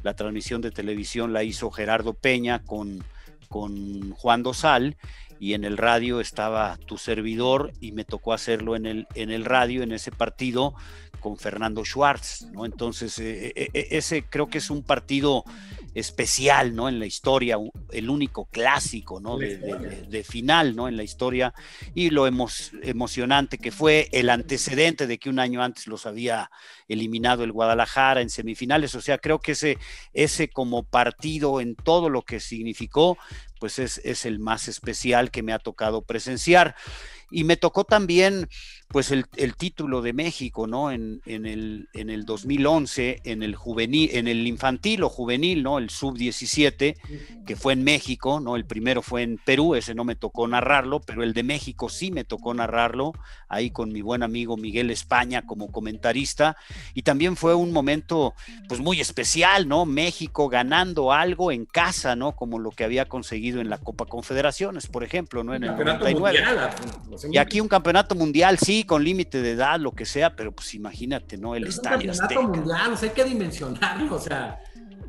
La transmisión de televisión la hizo Gerardo Peña con Juan Dosal, y en el radio estaba tu servidor y me tocó hacerlo en el radio, en ese partido con Fernando Schwartz, ¿no? Entonces ese creo que es un partido especial, ¿no? En la historia, el único clásico, ¿no? De final, ¿no? En la historia, y lo emocionante que fue el antecedente de que un año antes los había eliminado el Guadalajara en semifinales. O sea, creo que ese como partido en todo lo que significó, pues es el más especial que me ha tocado presenciar. Y me tocó también pues el título de México, ¿no? En el 2011, en el infantil o juvenil, ¿no? El sub-17, que fue en México, ¿no? El primero fue en Perú, ese no me tocó narrarlo, pero el de México sí me tocó narrarlo, ahí con mi buen amigo Miguel España como comentarista, y también fue un momento pues muy especial, ¿no? México ganando algo en casa, ¿no? Como lo que había conseguido en la Copa Confederaciones, por ejemplo, ¿no? En el 99. Y aquí un campeonato mundial, sí, con límite de edad, lo que sea, pero pues imagínate, ¿no? El Estadio Azteca. Campeonato mundial, o sea, hay que dimensionarlo, o sea.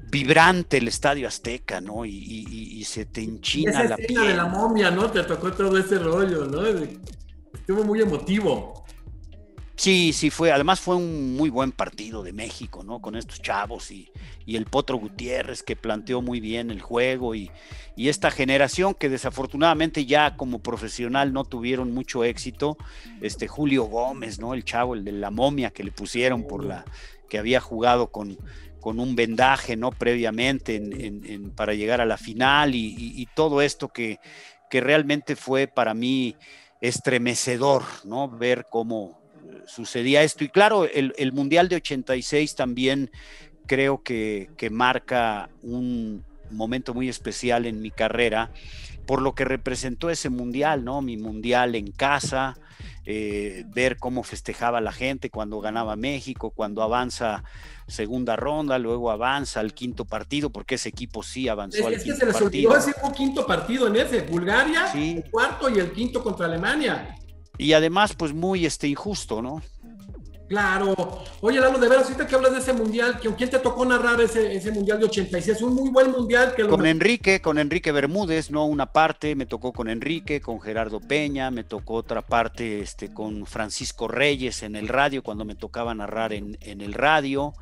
Vibrante el Estadio Azteca, ¿no? Y se te enchina la piel. De la momia, ¿no? Te tocó todo ese rollo, ¿no? Estuvo muy emotivo. Sí, fue, además fue un muy buen partido de México, ¿no? Con estos chavos y el Potro Gutiérrez, que planteó muy bien el juego, y esta generación que desafortunadamente ya como profesional no tuvieron mucho éxito, Julio Gómez, ¿no? El chavo, el de la momia que le pusieron que había jugado con un vendaje, ¿no? Previamente para llegar a la final, y todo esto que realmente fue para mí estremecedor, ¿no? Ver cómo sucedía esto. Y claro, el Mundial de 86 también creo que marca un momento muy especial en mi carrera, por lo que representó ese Mundial, ¿no? Mi Mundial en casa, ver cómo festejaba la gente cuando ganaba México, cuando avanza segunda ronda, luego avanza al quinto partido, porque ese equipo sí avanzó al quinto partido. Es que se les olvidó ese quinto partido en ese, Bulgaria, sí. El cuarto y el quinto contra Alemania. Y además, pues muy injusto, ¿no? Claro. Oye, Lalo, de veras, ahorita que hablas de ese mundial, ¿con quién te tocó narrar ese mundial de 86? Un muy buen mundial. Con Enrique Bermúdez, ¿no? Una parte me tocó con Enrique, con Gerardo Peña, me tocó otra parte con Francisco Reyes en el radio, cuando me tocaba narrar en el radio.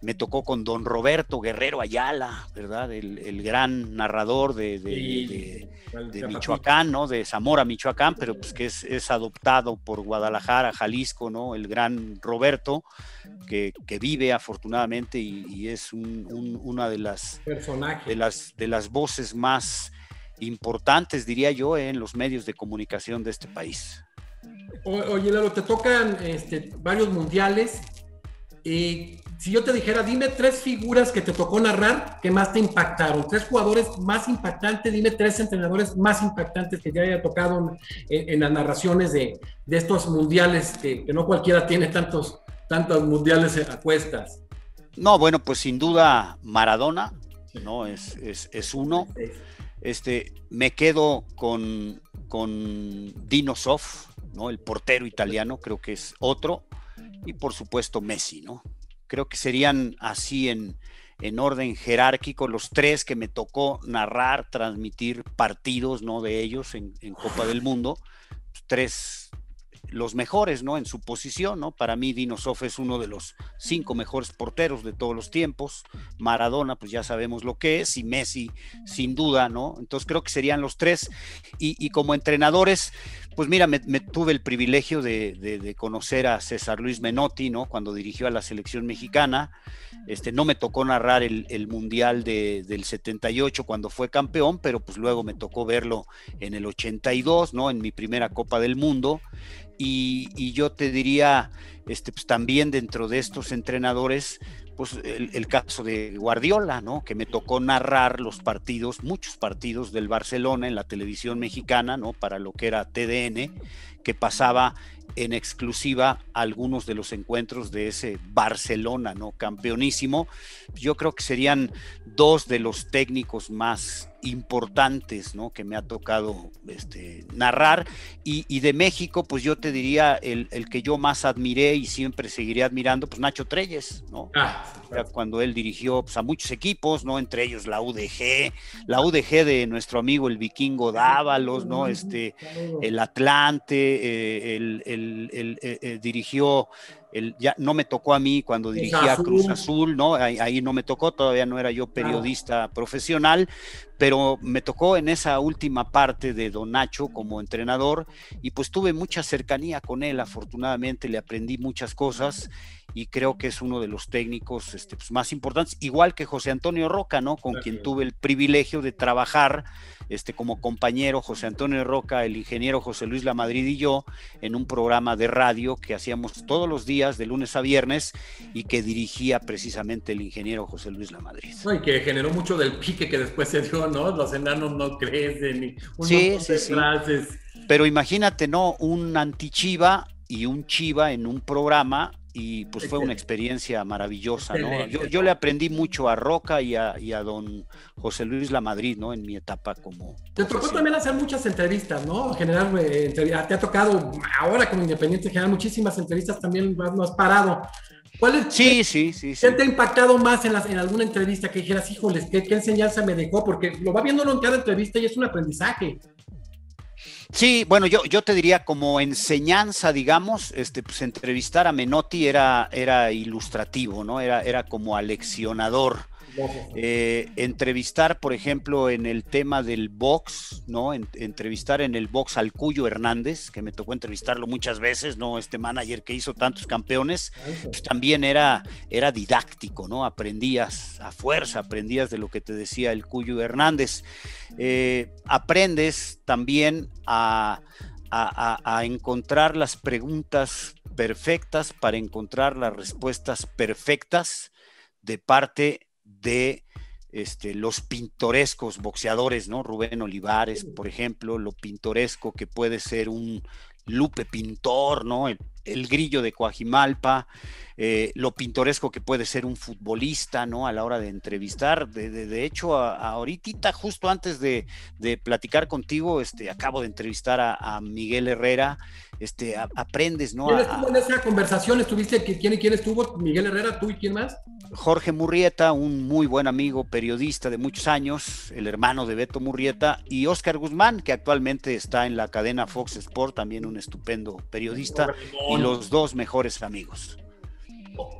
Me tocó con don Roberto Guerrero Ayala, ¿verdad? El gran narrador de Michoacán, ¿no? De Zamora, Michoacán, pero pues que es adoptado por Guadalajara, Jalisco, ¿no? El gran Roberto, que vive afortunadamente y es una de las voces más importantes, diría yo, en los medios de comunicación de este país. Oye, Lalo, te tocan varios mundiales. Si yo te dijera, dime 3 figuras que te tocó narrar que más te impactaron, 3 jugadores más impactantes, dime 3 entrenadores más impactantes que te haya tocado en las narraciones de estos mundiales, que no cualquiera tiene tantos mundiales a cuestas. No, bueno, pues sin duda Maradona, ¿no? Es uno. Me quedo con Dino Zoff, ¿no? El portero italiano, creo que es otro. Y por supuesto Messi, ¿no? Creo que serían así en orden jerárquico los 3 que me tocó narrar, transmitir partidos, ¿no? De ellos en Copa del Mundo. 3 los mejores, ¿no? En su posición, ¿no? Para mí Dino Zoff es uno de los 5 mejores porteros de todos los tiempos. Maradona, pues ya sabemos lo que es, y Messi, sin duda, ¿no? Entonces creo que serían los 3. Y como entrenadores, pues mira, me tuve el privilegio de conocer a César Luis Menotti, ¿no? Cuando dirigió a la selección mexicana. No me tocó narrar el Mundial del 78 cuando fue campeón, pero pues luego me tocó verlo en el 82, ¿no? En mi primera Copa del Mundo. Y yo te diría, pues también dentro de estos entrenadores, pues el caso de Guardiola, ¿no? Que me tocó narrar los partidos, muchos partidos del Barcelona en la televisión mexicana, ¿no? Para lo que era TDN, que pasaba en exclusiva algunos de los encuentros de ese Barcelona, ¿no? Campeonísimo. Yo creo que serían 2 de los técnicos más importantes, ¿no? Que me ha tocado narrar. Y de México, pues yo te diría el que yo más admiré y siempre seguiré admirando, pues Nacho Treyes, ¿no? Cuando él dirigió, pues, a muchos equipos, ¿no? Entre ellos la UDG de nuestro amigo el Vikingo Dávalos, ¿no? El Atlante, dirigió, ya no me tocó a mí cuando dirigía Cruz Azul, ¿no? Ahí no me tocó, todavía no era yo periodista profesional, pero me tocó en esa última parte de Don Nacho como entrenador, y pues tuve mucha cercanía con él. Afortunadamente le aprendí muchas cosas, y creo que es uno de los técnicos pues más importantes, igual que José Antonio Roca, ¿no? Con quien tuve el privilegio de trabajar como compañero, José Antonio Roca, el ingeniero José Luis Lamadrid y yo, en un programa de radio que hacíamos todos los días de lunes a viernes, y que dirigía precisamente el ingeniero José Luis Lamadrid. Y que generó mucho del pique que después se dio, ¿no? Los enanos no crecen, y sí. Pero imagínate, ¿no? Un anti-Chiva y un Chiva en un programa, y pues fue una experiencia maravillosa, ¿no? Yo le aprendí mucho a Roca y a don José Luis Lamadrid, ¿no? En mi etapa como... Te tocó también hacer muchas entrevistas, ¿no? Generar, te ha tocado ahora como independiente generar muchísimas entrevistas, también no has parado. Sí. ¿Qué te ha impactado más en alguna entrevista que dijeras, híjoles, qué enseñanza me dejó? Porque lo va viéndolo en cada entrevista y es un aprendizaje. Sí, bueno, yo te diría como enseñanza, digamos, pues entrevistar a Menotti era ilustrativo, ¿no? Era como aleccionador. Entrevistar, por ejemplo, en el tema del box, ¿no? Entrevistar en el box al Cuyo Hernández, que me tocó entrevistarlo muchas veces, ¿no? Manager que hizo tantos campeones, pues también era didáctico, ¿no? Aprendías de lo que te decía el Cuyo Hernández. Aprendes también a encontrar las preguntas perfectas para encontrar las respuestas perfectas de parte de los pintorescos boxeadores, ¿no? Rubén Olivares, por ejemplo, lo pintoresco que puede ser un Lupe Pintor, ¿no? El Grillo de Coajimalpa, lo pintoresco que puede ser un futbolista, ¿no? A la hora de entrevistar. De hecho, ahorita, justo antes de platicar contigo, acabo de entrevistar a Miguel Herrera. Aprendes, ¿no? ¿Quién estuvo en esa conversación? ¿Quién estuvo? ¿Miguel Herrera, tú y quién más? Jorge Murrieta, un muy buen amigo periodista de muchos años, el hermano de Beto Murrieta, y Óscar Guzmán, que actualmente está en la cadena Fox Sport, también un estupendo periodista, y los 2 mejores amigos.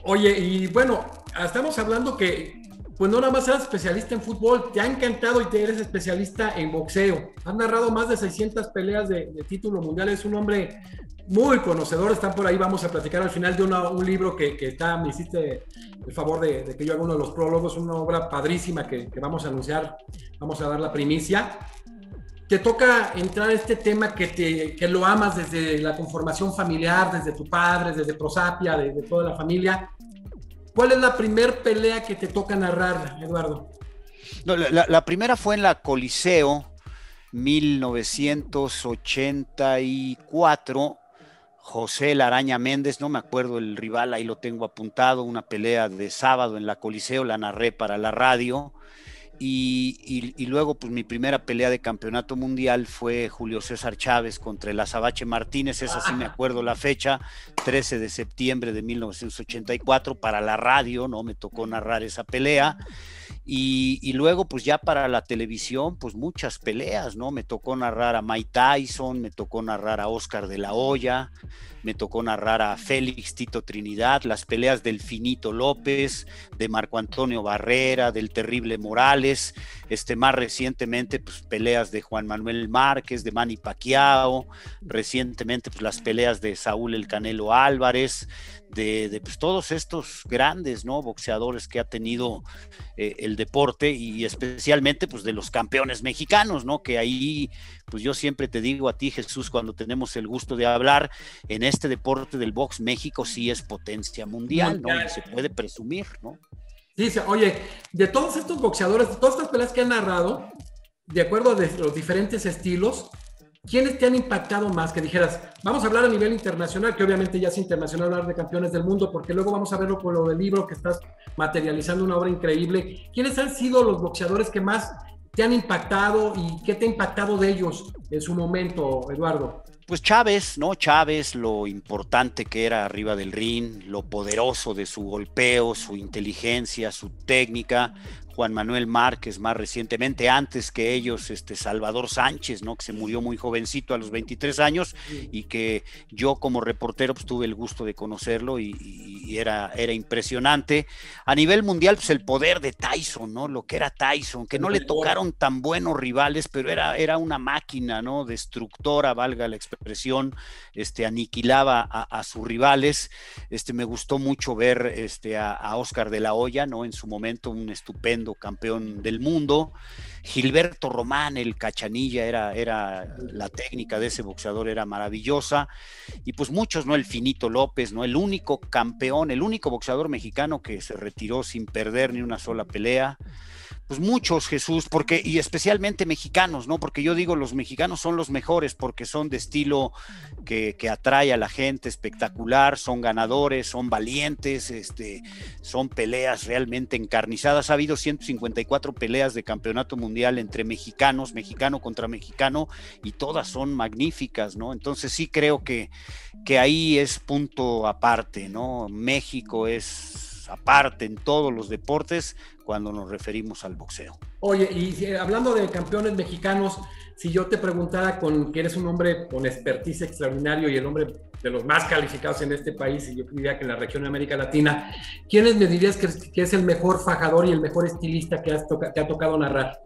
Oye, y bueno, estamos hablando que pues no nada más eres especialista en fútbol, te ha encantado y eres especialista en boxeo. Has narrado más de 600 peleas de título mundial, es un hombre muy conocedor. Están por ahí, vamos a platicar al final de un libro que me hiciste el favor de que yo haga uno de los prólogos, una obra padrísima que vamos a anunciar, vamos a dar la primicia. te toca entrar a este tema que lo amas desde la conformación familiar, desde tu padre, desde Prosapia, desde toda la familia. ¿Cuál es la primer pelea que te toca narrar, Eduardo? No, la primera fue en la Coliseo, 1984. José La Araña Méndez, no me acuerdo el rival, ahí lo tengo apuntado, una pelea de sábado en la Coliseo, la narré para la radio. Y luego, pues mi primera pelea de campeonato mundial fue Julio César Chávez contra el Azabache Martínez, esa sí me acuerdo la fecha, 13 de septiembre de 1984, para la radio, ¿no? Me tocó narrar esa pelea. Y luego, pues ya para la televisión, pues muchas peleas, ¿no? Me tocó narrar a Mike Tyson, me tocó narrar a Oscar de la Hoya, me tocó narrar a Félix Tito Trinidad, las peleas del Finito López, de Marco Antonio Barrera, del Terrible Morales, más recientemente, pues peleas de Juan Manuel Márquez, de Manny Pacquiao, recientemente, pues las peleas de Saúl El Canelo Álvarez, de pues, todos estos grandes, ¿no? Boxeadores que ha tenido el deporte, y especialmente pues de los campeones mexicanos, ¿no? Que ahí, pues yo siempre te digo a ti, Jesús, cuando tenemos el gusto de hablar, en este deporte del box, México sí es potencia mundial, ¿no? Y se puede presumir, ¿no? Sí, oye, de todos estos boxeadores, de todas estas peleas que han narrado, de acuerdo a los diferentes estilos, ¿quiénes te han impactado más? Que dijeras, vamos a hablar a nivel internacional, que obviamente ya es internacional hablar de campeones del mundo, porque luego vamos a verlo con lo del libro que estás materializando, una obra increíble. ¿Quiénes han sido los boxeadores que más te han impactado y qué te ha impactado de ellos en su momento, Eduardo? Pues Chávez, ¿no? Chávez, lo importante que era arriba del ring, lo poderoso de su golpeo, su inteligencia, su técnica. Juan Manuel Márquez más recientemente, antes que ellos, Salvador Sánchez, ¿no? Que se murió muy jovencito a los 23 años y que yo como reportero pues tuve el gusto de conocerlo y era impresionante. A nivel mundial, pues el poder de Tyson, ¿no? Lo que era Tyson, que no le tocaron tan buenos rivales, pero era una máquina, ¿no? Destructora, valga la expresión, aniquilaba a sus rivales. Me gustó mucho ver a Oscar de la Hoya, ¿no? En su momento un estupendo campeón del mundo. Gilberto Román, el Cachanilla, era la técnica de ese boxeador era maravillosa, y pues muchos, ¿no? El Finito López, ¿no? El único campeón, el único boxeador mexicano que se retiró sin perder ni una sola pelea. Pues muchos, Jesús, y especialmente mexicanos, ¿no? Porque yo digo, los mexicanos son los mejores porque son de estilo que atrae a la gente, espectacular, son ganadores, son valientes, son peleas realmente encarnizadas. Ha habido 154 peleas de campeonato mundial entre mexicanos, mexicano contra mexicano, y todas son magníficas, ¿no? Entonces sí creo que ahí es punto aparte, ¿no? México es aparte en todos los deportes cuando nos referimos al boxeo. Oye, y hablando de campeones mexicanos, si yo te preguntara que eres un hombre con expertise extraordinario y el hombre de los más calificados en este país, y yo diría que en la región de América Latina, ¿quiénes me dirías que es el mejor fajador y el mejor estilista que te ha tocado narrar?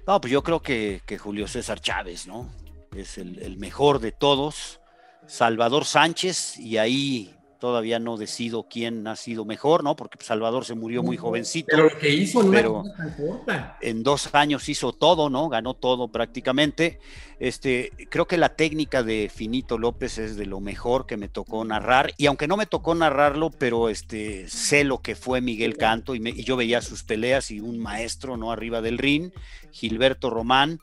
No, pues yo creo que Julio César Chávez, ¿no? Es el mejor de todos. Salvador Sánchez, y ahí todavía no decido quién ha sido mejor, ¿no? Porque Salvador se murió muy jovencito. Pero lo que hizo en una cosa tan corta. En 2 años hizo todo, ¿no? Ganó todo prácticamente. Creo que la técnica de Finito López es de lo mejor que me tocó narrar, y aunque no me tocó narrarlo, pero sé lo que fue Miguel Canto, y yo veía sus peleas, y un maestro, ¿no? Arriba del ring, Gilberto Román.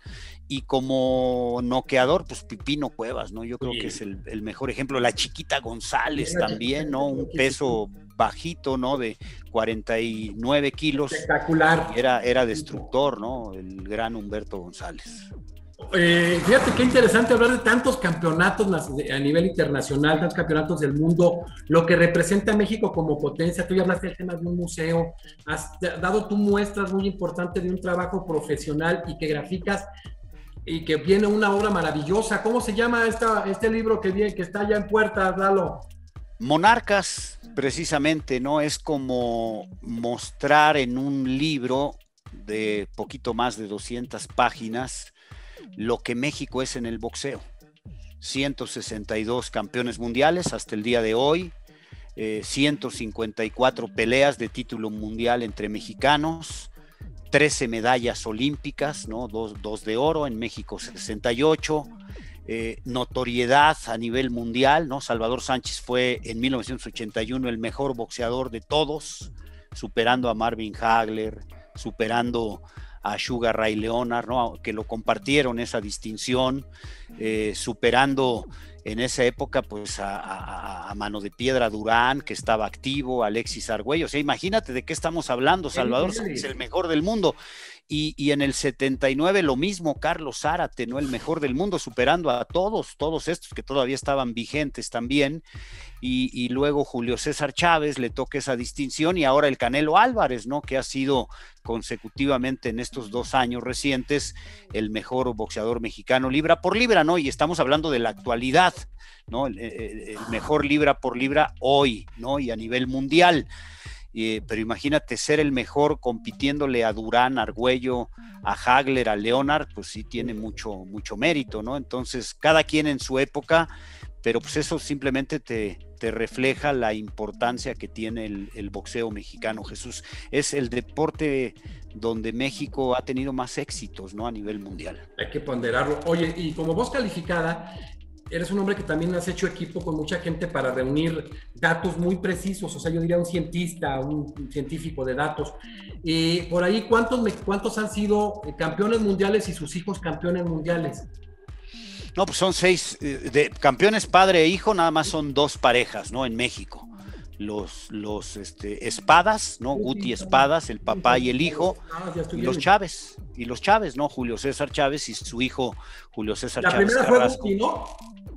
Y como noqueador, pues Pipino Cuevas, ¿no? Yo creo que es el mejor ejemplo. La Chiquita González también, ¿no? Un peso bajito, ¿no? De 49 kilos. Espectacular. Era destructor, ¿no? El gran Humberto González. Fíjate qué interesante hablar de tantos campeonatos a nivel internacional, tantos campeonatos del mundo, lo que representa a México como potencia. Tú ya hablaste del tema de un museo, has dado tú muestras muy importantes de un trabajo profesional y que graficas y que viene una obra maravillosa. ¿Cómo se llama este libro que está ya en puertas, Lalo? Monarcas, precisamente, ¿no? Es como mostrar en un libro de poquito más de 200 páginas lo que México es en el boxeo. 162 campeones mundiales hasta el día de hoy, 154 peleas de título mundial entre mexicanos, 13 medallas olímpicas, ¿no? Dos de oro, en México 68, notoriedad a nivel mundial, ¿no? Salvador Sánchez fue en 1981 el mejor boxeador de todos, superando a Marvin Hagler, superando a Sugar Ray Leonard, ¿no? Que lo compartieron esa distinción, superando en esa época pues a Mano de Piedra Durán, que estaba activo, Alexis Argüello. O sea, imagínate de qué estamos hablando. Salvador es el mejor del mundo. Y en el 79 lo mismo, Carlos Zárate, ¿no? El mejor del mundo, superando a todos estos que todavía estaban vigentes también. Y luego Julio César Chávez le toca esa distinción, y ahora el Canelo Álvarez, ¿no? Que ha sido consecutivamente en estos 2 años recientes el mejor boxeador mexicano libra por libra, ¿no? Y estamos hablando de la actualidad, ¿no? El mejor libra por libra hoy, ¿no? Y a nivel mundial. Pero imagínate ser el mejor compitiéndole a Durán, a Argüello, a Hagler, a Leonard, pues sí tiene mucho mérito, ¿no? Entonces, cada quien en su época, pero pues eso simplemente te refleja la importancia que tiene el boxeo mexicano, Jesús. Es el deporte donde México ha tenido más éxitos, ¿no? A nivel mundial. Hay que ponderarlo. Oye, y como voz calificada, eres un hombre que también has hecho equipo con mucha gente para reunir datos muy precisos, o sea, yo diría un cientista, un científico de datos. Por ahí, ¿cuántos han sido campeones mundiales y sus hijos campeones mundiales? No, pues son 6, de campeones padre e hijo, nada más son 2 parejas, ¿no? En México. Los Espadas, ¿no? Guti Espadas, el papá y el hijo, y los Chávez, ¿no? Julio César Chávez y su hijo Julio César Chávez Carrasco. La primera fue Guti, ¿no?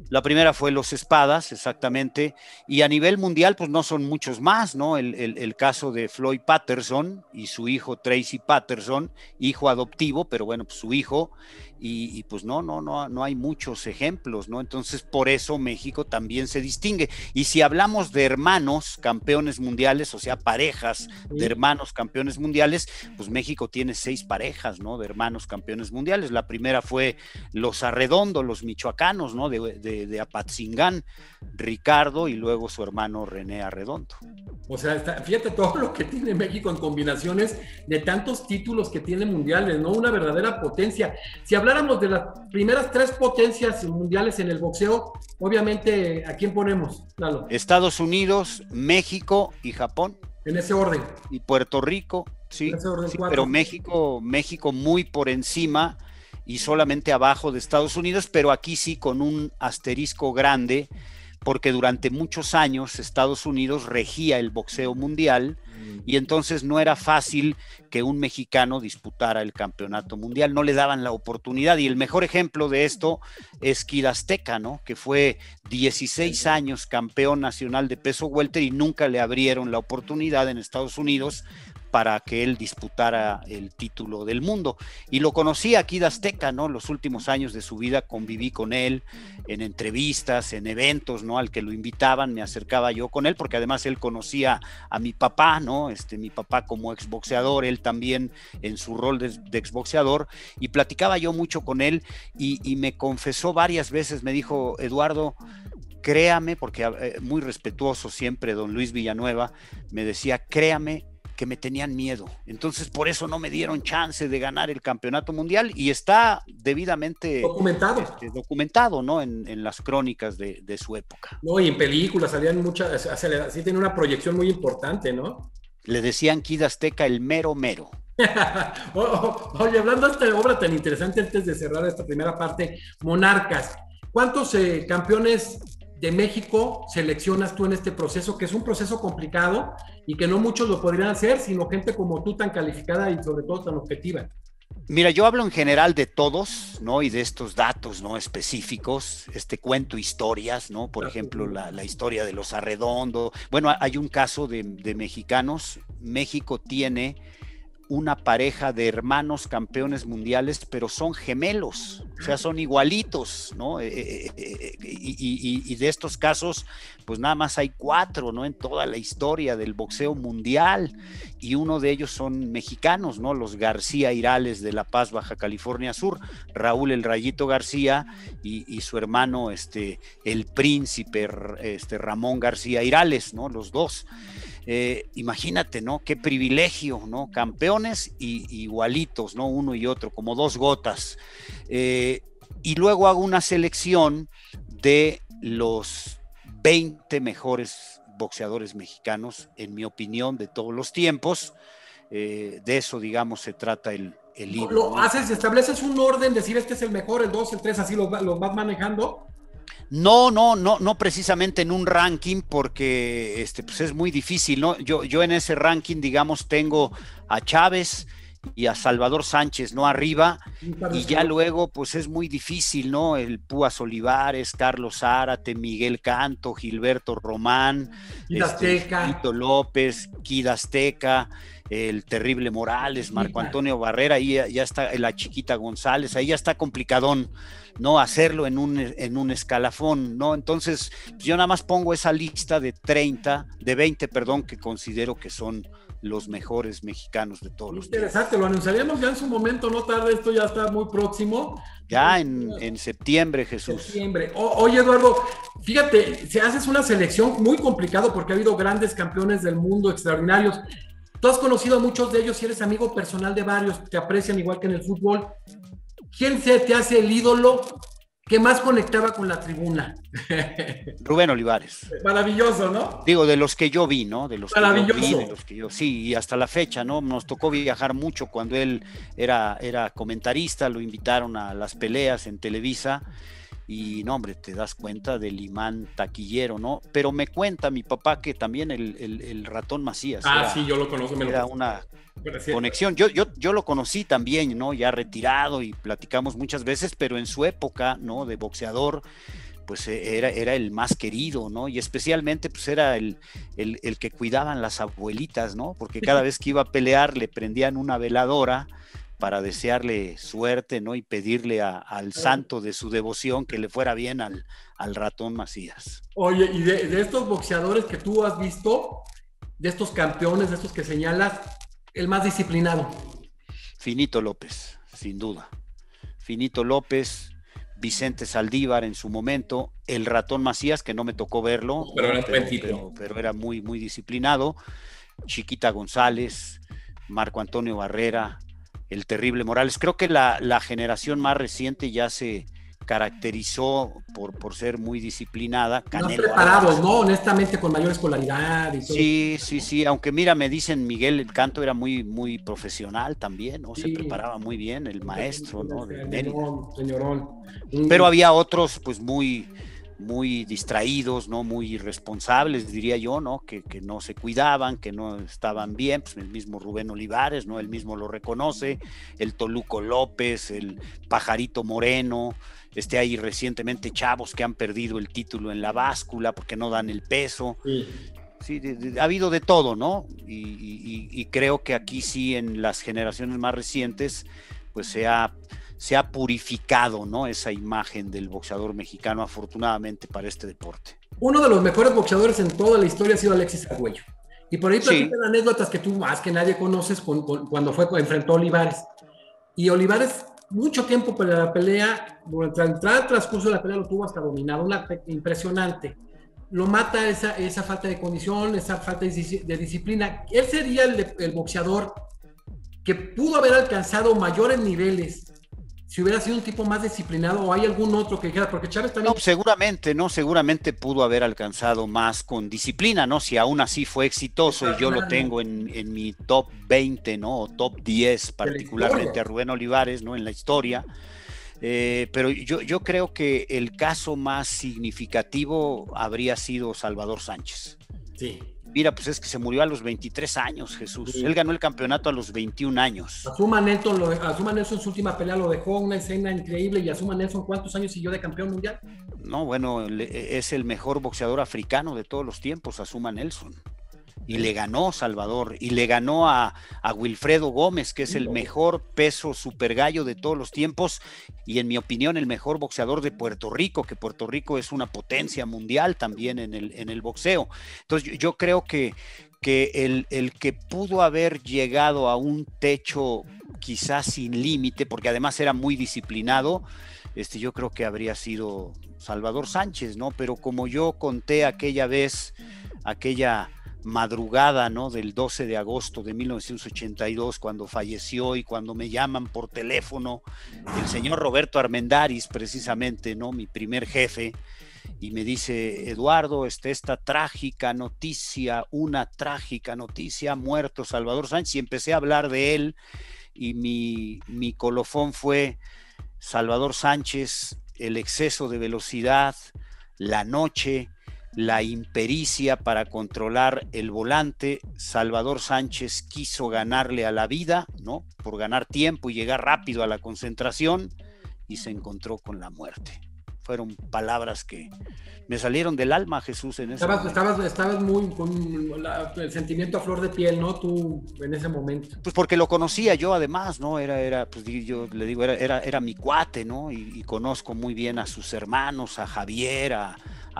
La primera fue los Espadas, exactamente, y a nivel mundial pues no son muchos más, ¿no? El caso de Floyd Patterson y su hijo Tracy Patterson, hijo adoptivo, pero bueno, pues su hijo, y pues no hay muchos ejemplos, ¿no? Entonces por eso México también se distingue. Y si hablamos de hermanos campeones mundiales, o sea, parejas de hermanos campeones mundiales, pues México tiene 6 parejas, ¿no? De hermanos campeones mundiales. La primera fue los Arredondo, los michoacanos, ¿no? De Apatzingán, Ricardo, y luego su hermano René Arredondo. O sea, fíjate todo lo que tiene México en combinaciones de tantos títulos que tiene mundiales, ¿no? Una verdadera potencia. Si habláramos de las primeras 3 potencias mundiales en el boxeo, obviamente, ¿a quién ponemos, Lalo? Estados Unidos, México y Japón. En ese orden. Y Puerto Rico, sí, sí, pero México muy por encima y solamente abajo de Estados Unidos, pero aquí sí con un asterisco grande, porque durante muchos años Estados Unidos regía el boxeo mundial, y entonces no era fácil que un mexicano disputara el campeonato mundial, no le daban la oportunidad. Y el mejor ejemplo de esto es Kid Azteca, ¿no? Que fue 16 años campeón nacional de peso welter y nunca le abrieron la oportunidad en Estados Unidos para que él disputara el título del mundo. Y lo conocí aquí de Azteca, ¿no? Los últimos años de su vida conviví con él en entrevistas, en eventos, ¿no? Al que lo invitaban, me acercaba yo con él, porque además él conocía a mi papá, ¿no? Mi papá como exboxeador, él también en su rol de exboxeador, y platicaba yo mucho con él, y me confesó varias veces, me dijo: Eduardo, créame, porque muy respetuoso siempre don Luis Villanueva, me decía: créame que me tenían miedo, entonces por eso no me dieron chance de ganar el campeonato mundial, y está debidamente documentado, ¿no? En las crónicas de su época. No, y en películas salían muchas, sí tiene una proyección muy importante, ¿no? Le decían Kid Azteca el mero mero. Oye, hablando de esta obra tan interesante, antes de cerrar esta primera parte, Monarcas, ¿cuántos campeones de México seleccionas tú en este proceso, que es un proceso complicado y que no muchos lo podrían hacer, sino gente como tú, tan calificada y sobre todo tan objetiva? Mira, yo hablo en general de todos, ¿no? Y de estos datos, ¿no? Específicos, cuento historias, ¿no? Por ejemplo, la historia de los Arredondo. Bueno, hay un caso de mexicanos. México tiene una pareja de hermanos campeones mundiales, pero son gemelos, o sea, son igualitos, ¿no? Y de estos casos, pues nada más hay 4, ¿no? En toda la historia del boxeo mundial, y uno de ellos son mexicanos, ¿no? Los García Irales de La Paz, Baja California Sur, Raúl el Rayito García y su hermano, el príncipe, Ramón García Irales, ¿no? Los dos. Imagínate, ¿no? Qué privilegio, ¿no? Campeones y igualitos, ¿no? Uno y otro, como dos gotas. Y luego hago una selección de los 20 mejores boxeadores mexicanos, en mi opinión, de todos los tiempos. De eso, digamos, se trata el libro. ¿Lo haces, estableces un orden, decir este es el mejor, el 2, el 3, así lo vas manejando? No precisamente en un ranking, porque pues es muy difícil, ¿no? Yo en ese ranking, digamos, tengo a Chávez y a Salvador Sánchez, ¿no? Arriba, y ya luego, pues es muy difícil, ¿no? El Púas Olivares, Carlos Zárate, Miguel Canto, Gilberto Román, Tito López, Kid Azteca, el Terrible Morales, Marco Antonio Barrera, ahí ya está la Chiquita González, ahí ya está complicadón, ¿no? Hacerlo en un escalafón, ¿no? Entonces, yo nada más pongo esa lista de 20, que considero que son los mejores mexicanos de todos los tiempos. Interesante, lo anunciaríamos ya en su momento, no tarde, esto ya está muy próximo. Ya en septiembre, Jesús. Septiembre. Oye, Eduardo, fíjate, se haces una selección muy complicado porque ha habido grandes campeones del mundo extraordinarios. Tú has conocido a muchos de ellos y eres amigo personal de varios, te aprecian igual que en el fútbol. ¿Quién te hace el ídolo que más conectaba con la tribuna? Rubén Olivares. Maravilloso, ¿no? Digo, de los que yo vi, ¿no? De los Maravilloso. Que yo vi, de los que yo, sí, y hasta la fecha, ¿no? Nos tocó viajar mucho cuando él era comentarista, lo invitaron a las peleas en Televisa, y no, hombre, te das cuenta del imán taquillero, ¿no? Pero me cuenta mi papá que también el Ratón Macías. Sí, yo lo conozco. Era una conexión. Yo lo conocí también, ¿no? Ya retirado, y platicamos muchas veces, pero en su época, ¿no? De boxeador, pues era el más querido, ¿no? Y especialmente, pues era el que cuidaban las abuelitas, ¿no? Porque cada vez que iba a pelear le prendían una veladora para desearle suerte, ¿no? Y pedirle al santo de su devoción que le fuera bien al Ratón Macías. Oye, y de estos boxeadores que tú has visto, de estos campeones, de estos que señalas, el más disciplinado. Finito López, sin duda. Finito López, Vicente Saldívar en su momento, el Ratón Macías, que no me tocó verlo, pero era muy, muy disciplinado. Chiquita González, Marco Antonio Barrera, el Terrible Morales. Creo que la generación más reciente ya se caracterizó por ser muy disciplinada. Más preparados, ¿no? Honestamente, con mayor escolaridad y todo. Sí, aunque mira, me dicen Miguel el Canto era muy, muy profesional también, ¿no? Se preparaba muy bien, el maestro, ¿no? De Mérida. Señorón. Pero había otros, pues, muy distraídos, ¿no? Muy irresponsables, diría yo, ¿no? Que no se cuidaban, que no estaban bien, pues el mismo Rubén Olivares, ¿no? Él mismo lo reconoce, el Toluco López, el Pajarito Moreno, hay recientemente chavos que han perdido el título en la báscula porque no dan el peso. Sí, ha habido de todo, ¿no? Y creo que aquí sí, en las generaciones más recientes, pues se ha purificado, ¿no? Esa imagen del boxeador mexicano, afortunadamente para este deporte. Uno de los mejores boxeadores en toda la historia ha sido Alexis Arguello. Y por ahí platican anécdotas que tú más que nadie conoces cuando enfrentó a Olivares. Y Olivares, mucho tiempo para la pelea, durante el transcurso de la pelea lo tuvo hasta dominado, impresionante. Lo mata esa falta de condición, esa falta de disciplina. Él sería el boxeador que pudo haber alcanzado mayores niveles si hubiera sido un tipo más disciplinado, o hay algún otro que dijera, porque Chávez también... No, seguramente pudo haber alcanzado más con disciplina, ¿no? Si aún así fue exitoso, y yo lo tengo en mi top 20, ¿no? O top 10, particularmente a Rubén Olivares, ¿no? En la historia. Pero yo creo que el caso más significativo habría sido Salvador Sánchez. Sí. Mira, pues es que se murió a los 23 años, Jesús. Sí. Él ganó el campeonato a los 21 años. Azuma Nelson en su última pelea lo dejó, una escena increíble. Y Azuma Nelson, ¿cuántos años siguió de campeón mundial? No, bueno, es el mejor boxeador africano de todos los tiempos, Azuma Nelson. Y le ganó Salvador, y le ganó a Wilfredo Gómez, que es el mejor peso super gallo de todos los tiempos, y en mi opinión el mejor boxeador de Puerto Rico, que Puerto Rico es una potencia mundial también en el boxeo. Entonces yo creo que el que pudo haber llegado a un techo quizás sin límite, porque además era muy disciplinado, yo creo que habría sido Salvador Sánchez, ¿no? Pero como yo conté aquella vez, aquella madrugada, ¿no?, del 12 de agosto de 1982, cuando falleció, y cuando me llaman por teléfono el señor Roberto Armendáriz, precisamente, ¿no?, mi primer jefe, y me dice: Eduardo, esta trágica noticia, una trágica noticia, ha muerto Salvador Sánchez, y empecé a hablar de él, y mi colofón fue: Salvador Sánchez, el exceso de velocidad, la noche, la impericia para controlar el volante. Salvador Sánchez quiso ganarle a la vida, ¿no?, por ganar tiempo y llegar rápido a la concentración, y se encontró con la muerte. Fueron palabras que me salieron del alma, Jesús, en ese momento. Estabas muy con el sentimiento a flor de piel, ¿no? Tú en ese momento. Pues porque lo conocía yo, además, ¿no? Pues yo le digo, era mi cuate, ¿no? Y conozco muy bien a sus hermanos, a Javier, a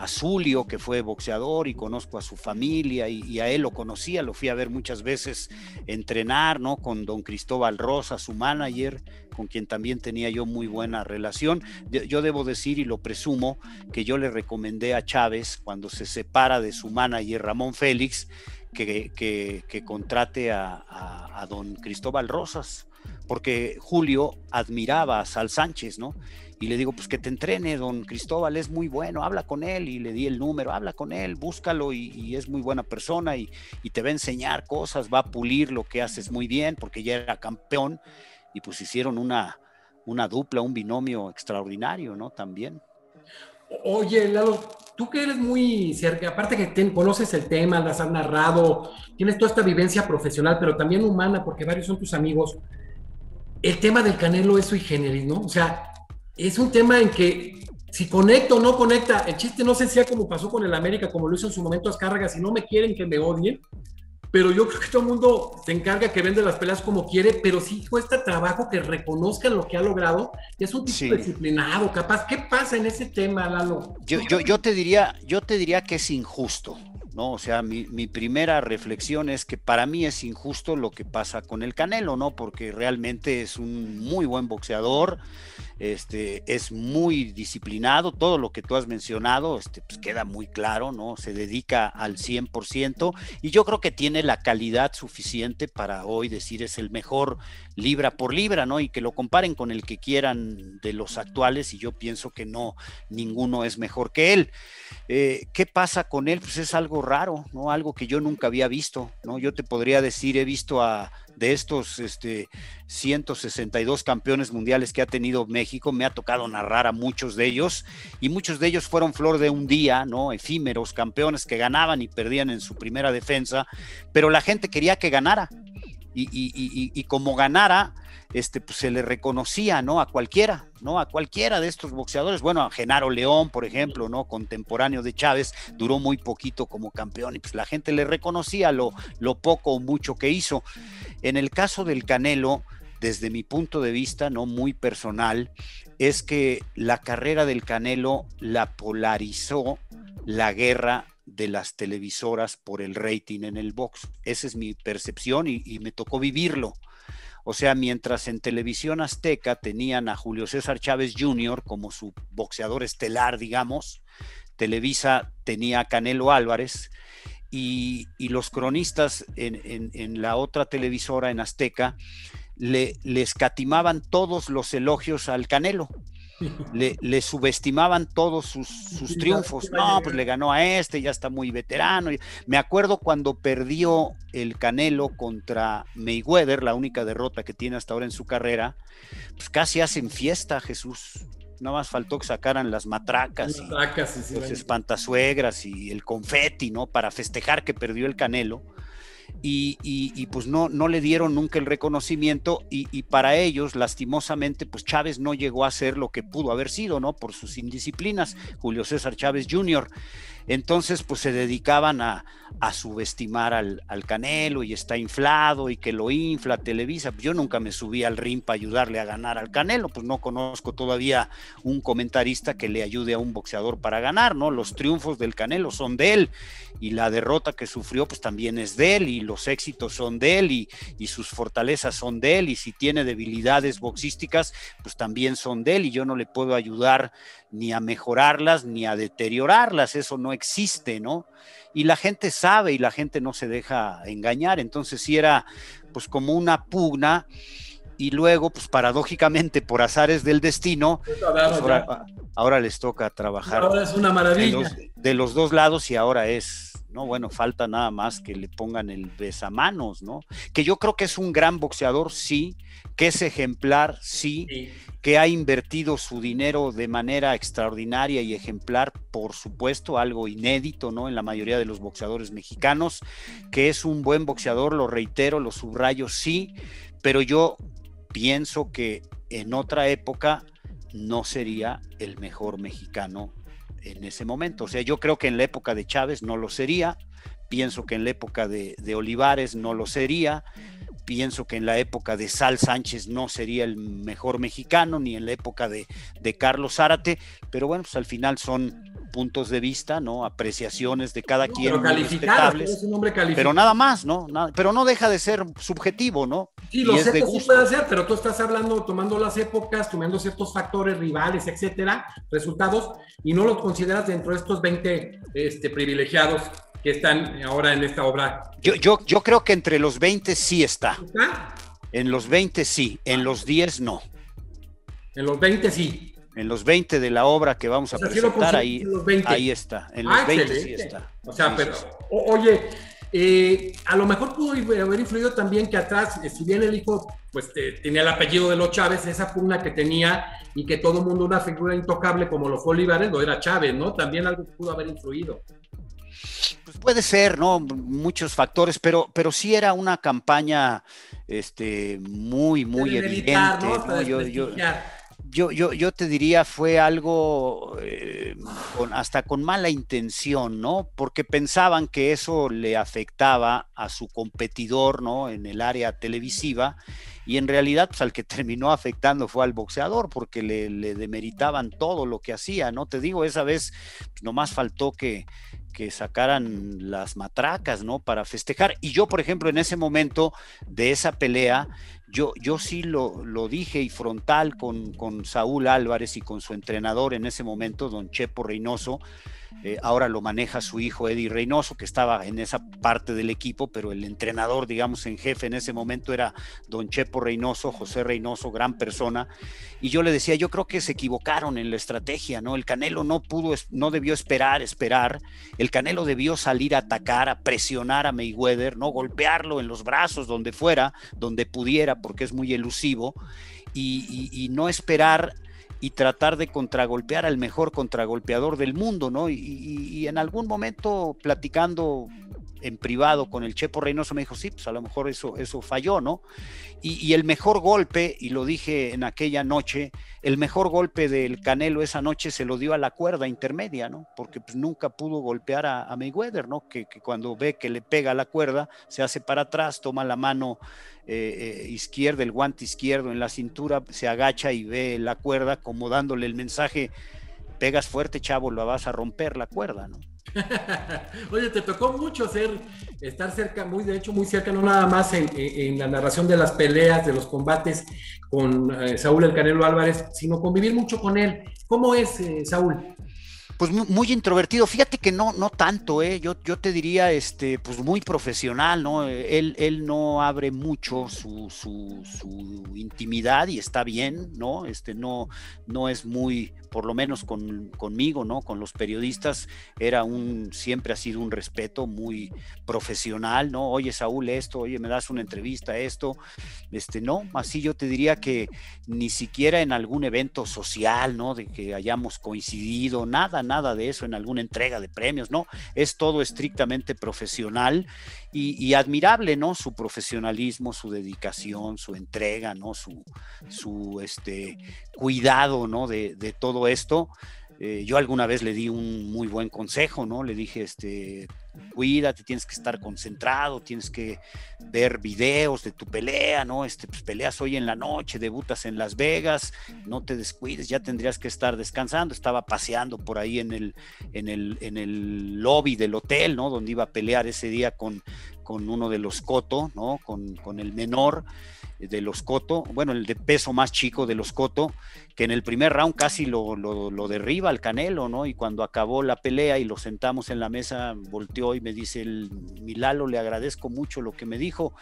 Zulio, que fue boxeador, y conozco a su familia, y a él lo conocía, lo fui a ver muchas veces entrenar, ¿no?, con don Cristóbal Rosa, su manager, con quien también tenía yo muy buena relación. Yo debo decir, y lo presumo, que yo le recomendé a Chávez, cuando se separa de su manager Ramón Félix, que contrate a don Cristóbal Rosas, porque Julio admiraba a Sal Sánchez, ¿no? Y le digo, pues que te entrene don Cristóbal, es muy bueno, habla con él, y le di el número, habla con él, búscalo, y es muy buena persona, y te va a enseñar cosas, va a pulir lo que haces muy bien, porque ya era campeón. Y pues hicieron una dupla, un binomio extraordinario, ¿no? También. Oye, Lalo, tú que eres muy cerca, aparte que conoces el tema, las has narrado, tienes toda esta vivencia profesional, pero también humana, porque varios son tus amigos. El tema del Canelo es sui generis, ¿no? O sea, es un tema en que si conecta o no conecta, el chiste no sé si sea como pasó con el América, como lo hizo en su momento Azcárraga, si no me quieren que me odien, pero yo creo que todo el mundo se encarga que vende las peleas como quiere, pero sí cuesta trabajo que reconozcan lo que ha logrado, y es un tipo disciplinado, capaz. ¿Qué pasa en ese tema, Lalo? Yo te diría que es injusto, ¿no? O sea, mi primera reflexión es que para mí es injusto lo que pasa con el Canelo, ¿no? Porque realmente es un muy buen boxeador, es muy disciplinado, todo lo que tú has mencionado, pues queda muy claro, ¿no? Se dedica al 100%, y yo creo que tiene la calidad suficiente para hoy decir es el mejor libra por libra, ¿no? Y que lo comparen con el que quieran de los actuales, y yo pienso que no, ninguno es mejor que él. ¿Qué pasa con él? Pues es algo raro, ¿no? Algo que yo nunca había visto, ¿no? Yo te podría decir, he visto de estos 162 campeones mundiales que ha tenido México, me ha tocado narrar a muchos de ellos, y muchos de ellos fueron flor de un día, ¿no? Efímeros, campeones que ganaban y perdían en su primera defensa, pero la gente quería que ganara, y como ganara, pues se le reconocía, ¿no? A cualquiera, ¿no? A cualquiera de estos boxeadores. Bueno, a Genaro León, por ejemplo, ¿no? Contemporáneo de Chávez, duró muy poquito como campeón, y pues la gente le reconocía lo poco o mucho que hizo. En el caso del Canelo, desde mi punto de vista, ¿no?, muy personal, es que la carrera del Canelo la polarizó la guerra de las televisoras por el rating en el box. Esa es mi percepción, y me tocó vivirlo. O sea, mientras en Televisión Azteca tenían a Julio César Chávez Jr. como su boxeador estelar, digamos, Televisa tenía a Canelo Álvarez, y los cronistas en la otra televisora, en Azteca, le escatimaban todos los elogios al Canelo. Le subestimaban todos sus triunfos. No, pues le ganó a ya está muy veterano. Me acuerdo cuando perdió el Canelo contra Mayweather, la única derrota que tiene hasta ahora en su carrera, pues casi hacen fiesta, Jesús. Nada más faltó que sacaran las matracas, los espantasuegras y el confeti, ¿no?, para festejar que perdió el Canelo. Y pues no le dieron nunca el reconocimiento, y para ellos, lastimosamente, pues Chávez no llegó a ser lo que pudo haber sido, ¿no?, por sus indisciplinas, Julio César Chávez Jr. Entonces, pues se dedicaban a subestimar al Canelo, y está inflado, y que lo infla Televisa. Yo nunca me subí al ring para ayudarle a ganar al Canelo, pues no conozco todavía un comentarista que le ayude a un boxeador para ganar, ¿no? Los triunfos del Canelo son de él, y la derrota que sufrió pues también es de él, y los éxitos son de él, y sus fortalezas son de él, y si tiene debilidades boxísticas pues también son de él, y yo no le puedo ayudar ni a mejorarlas ni a deteriorarlas, eso no existe, ¿no? Y la gente sabe y la gente no se deja engañar, entonces sí era pues como una pugna y luego pues paradójicamente por azares del destino, pues ahora les toca trabajar ahora es una maravilla. De los dos lados y ahora es, ¿no? Bueno, falta nada más que le pongan el besamanos, ¿no? Que yo creo que es un gran boxeador, sí, que es ejemplar, sí, que ha invertido su dinero de manera extraordinaria y ejemplar, por supuesto, algo inédito, ¿no? En la mayoría de los boxeadores mexicanos, que es un buen boxeador, lo reitero, lo subrayo, sí, pero yo pienso que en otra época no sería el mejor mexicano en ese momento. O sea, yo creo que en la época de Chávez no lo sería, pienso que en la época de Olivares no lo sería, pienso que en la época de Sal Sánchez no sería el mejor mexicano, ni en la época de Carlos Zárate, pero bueno, pues al final son puntos de vista, ¿no? Apreciaciones de cada quien, pero respetables, es un hombre pero nada más, ¿no? Pero no deja de ser subjetivo, ¿no? Sí, lo sé que sí puede ser, pero tú estás hablando, tomando las épocas, tomando ciertos factores, rivales, etcétera, resultados, y no los consideras dentro de estos 20 privilegiados que están ahora en esta obra. Yo creo que entre los 20 sí está. ¿Está? En los 20 sí, en los 10 no. En los 20 sí. En los 20 de la obra que vamos a presentar, ahí está. En los 20 sí está. O sea, sí, pero, sí. Oye, a lo mejor pudo haber influido también que atrás, si bien el hijo pues tenía el apellido de los Chávez, esa pugna que tenía y que todo el mundo, una figura intocable como lo fue Olivares, lo era Chávez, ¿no? También algo pudo haber influido. Pues puede ser, ¿no? Muchos factores, pero sí era una campaña muy evidente, ¿no? Yo te diría fue algo hasta con mala intención, ¿no? Porque pensaban que eso le afectaba a su competidor, ¿no? En el área televisiva, y en realidad pues al que terminó afectando fue al boxeador, porque le demeritaban todo lo que hacía, ¿no? Te digo, esa vez pues, nomás faltó que sacaran las matracas, ¿no? Para festejar. Y yo, por ejemplo, en ese momento de esa pelea, yo sí lo dije y frontal con Saúl Álvarez y con su entrenador en ese momento, don Chepo Reynoso. Ahora lo maneja su hijo Eddie Reynoso, que estaba en esa parte del equipo, pero el entrenador, digamos, en jefe en ese momento era don Chepo Reynoso, José Reynoso, gran persona, y yo le decía, yo creo que se equivocaron en la estrategia, ¿no? El Canelo no debió esperar, el Canelo debió salir a atacar, a presionar a Mayweather, ¿no? Golpearlo en los brazos, donde fuera, donde pudiera, porque es muy elusivo, y no esperar y tratar de contragolpear al mejor contragolpeador del mundo, ¿no? Y en algún momento platicando en privado con el Chepo Reynoso me dijo, sí, pues a lo mejor eso falló, ¿no? Y el mejor golpe, y lo dije en aquella noche, el mejor golpe del Canelo esa noche se lo dio a la cuerda intermedia, ¿no? Porque pues nunca pudo golpear a Mayweather, ¿no? Que cuando ve que le pega a la cuerda, se hace para atrás, toma la mano izquierda, el guante izquierdo en la cintura, se agacha y ve la cuerda como dándole el mensaje, pegas fuerte, chavo, la vas a romper la cuerda, ¿no? Oye, te tocó mucho estar cerca, muy cerca, no nada más en la narración de las peleas, de los combates con Saúl El Canelo Álvarez, sino convivir mucho con él. ¿Cómo es Saúl? Pues muy introvertido, fíjate que no tanto, yo te diría, pues muy profesional, ¿no? Él no abre mucho su intimidad y está bien, ¿no? No es muy, por lo menos conmigo, ¿no? Con los periodistas, siempre ha sido un respeto muy profesional, ¿no? Oye, Saúl, oye, me das una entrevista, no, así yo te diría que ni siquiera en algún evento social, ¿no? De que hayamos coincidido, nada de eso, en alguna entrega de premios, ¿no? Es todo estrictamente profesional y admirable, ¿no? Su profesionalismo, su dedicación, su entrega, ¿no? Su cuidado, ¿no? De todo esto. Yo alguna vez le di un muy buen consejo, ¿no? Le dije, cuídate, tienes que estar concentrado, tienes que ver videos de tu pelea, ¿no? Pues peleas hoy en la noche, debutas en Las Vegas, no te descuides, ya tendrías que estar descansando. Estaba paseando por ahí en el lobby del hotel, ¿no? Donde iba a pelear ese día con con uno de los Cotto, ¿no? Con el menor de los Cotto, bueno, el de peso más chico de los Cotto, que en el primer round casi lo derriba al Canelo, ¿no? Y cuando acabó la pelea y lo sentamos en la mesa, volteó y me dice, mi Lalo, le agradezco mucho lo que me dijo,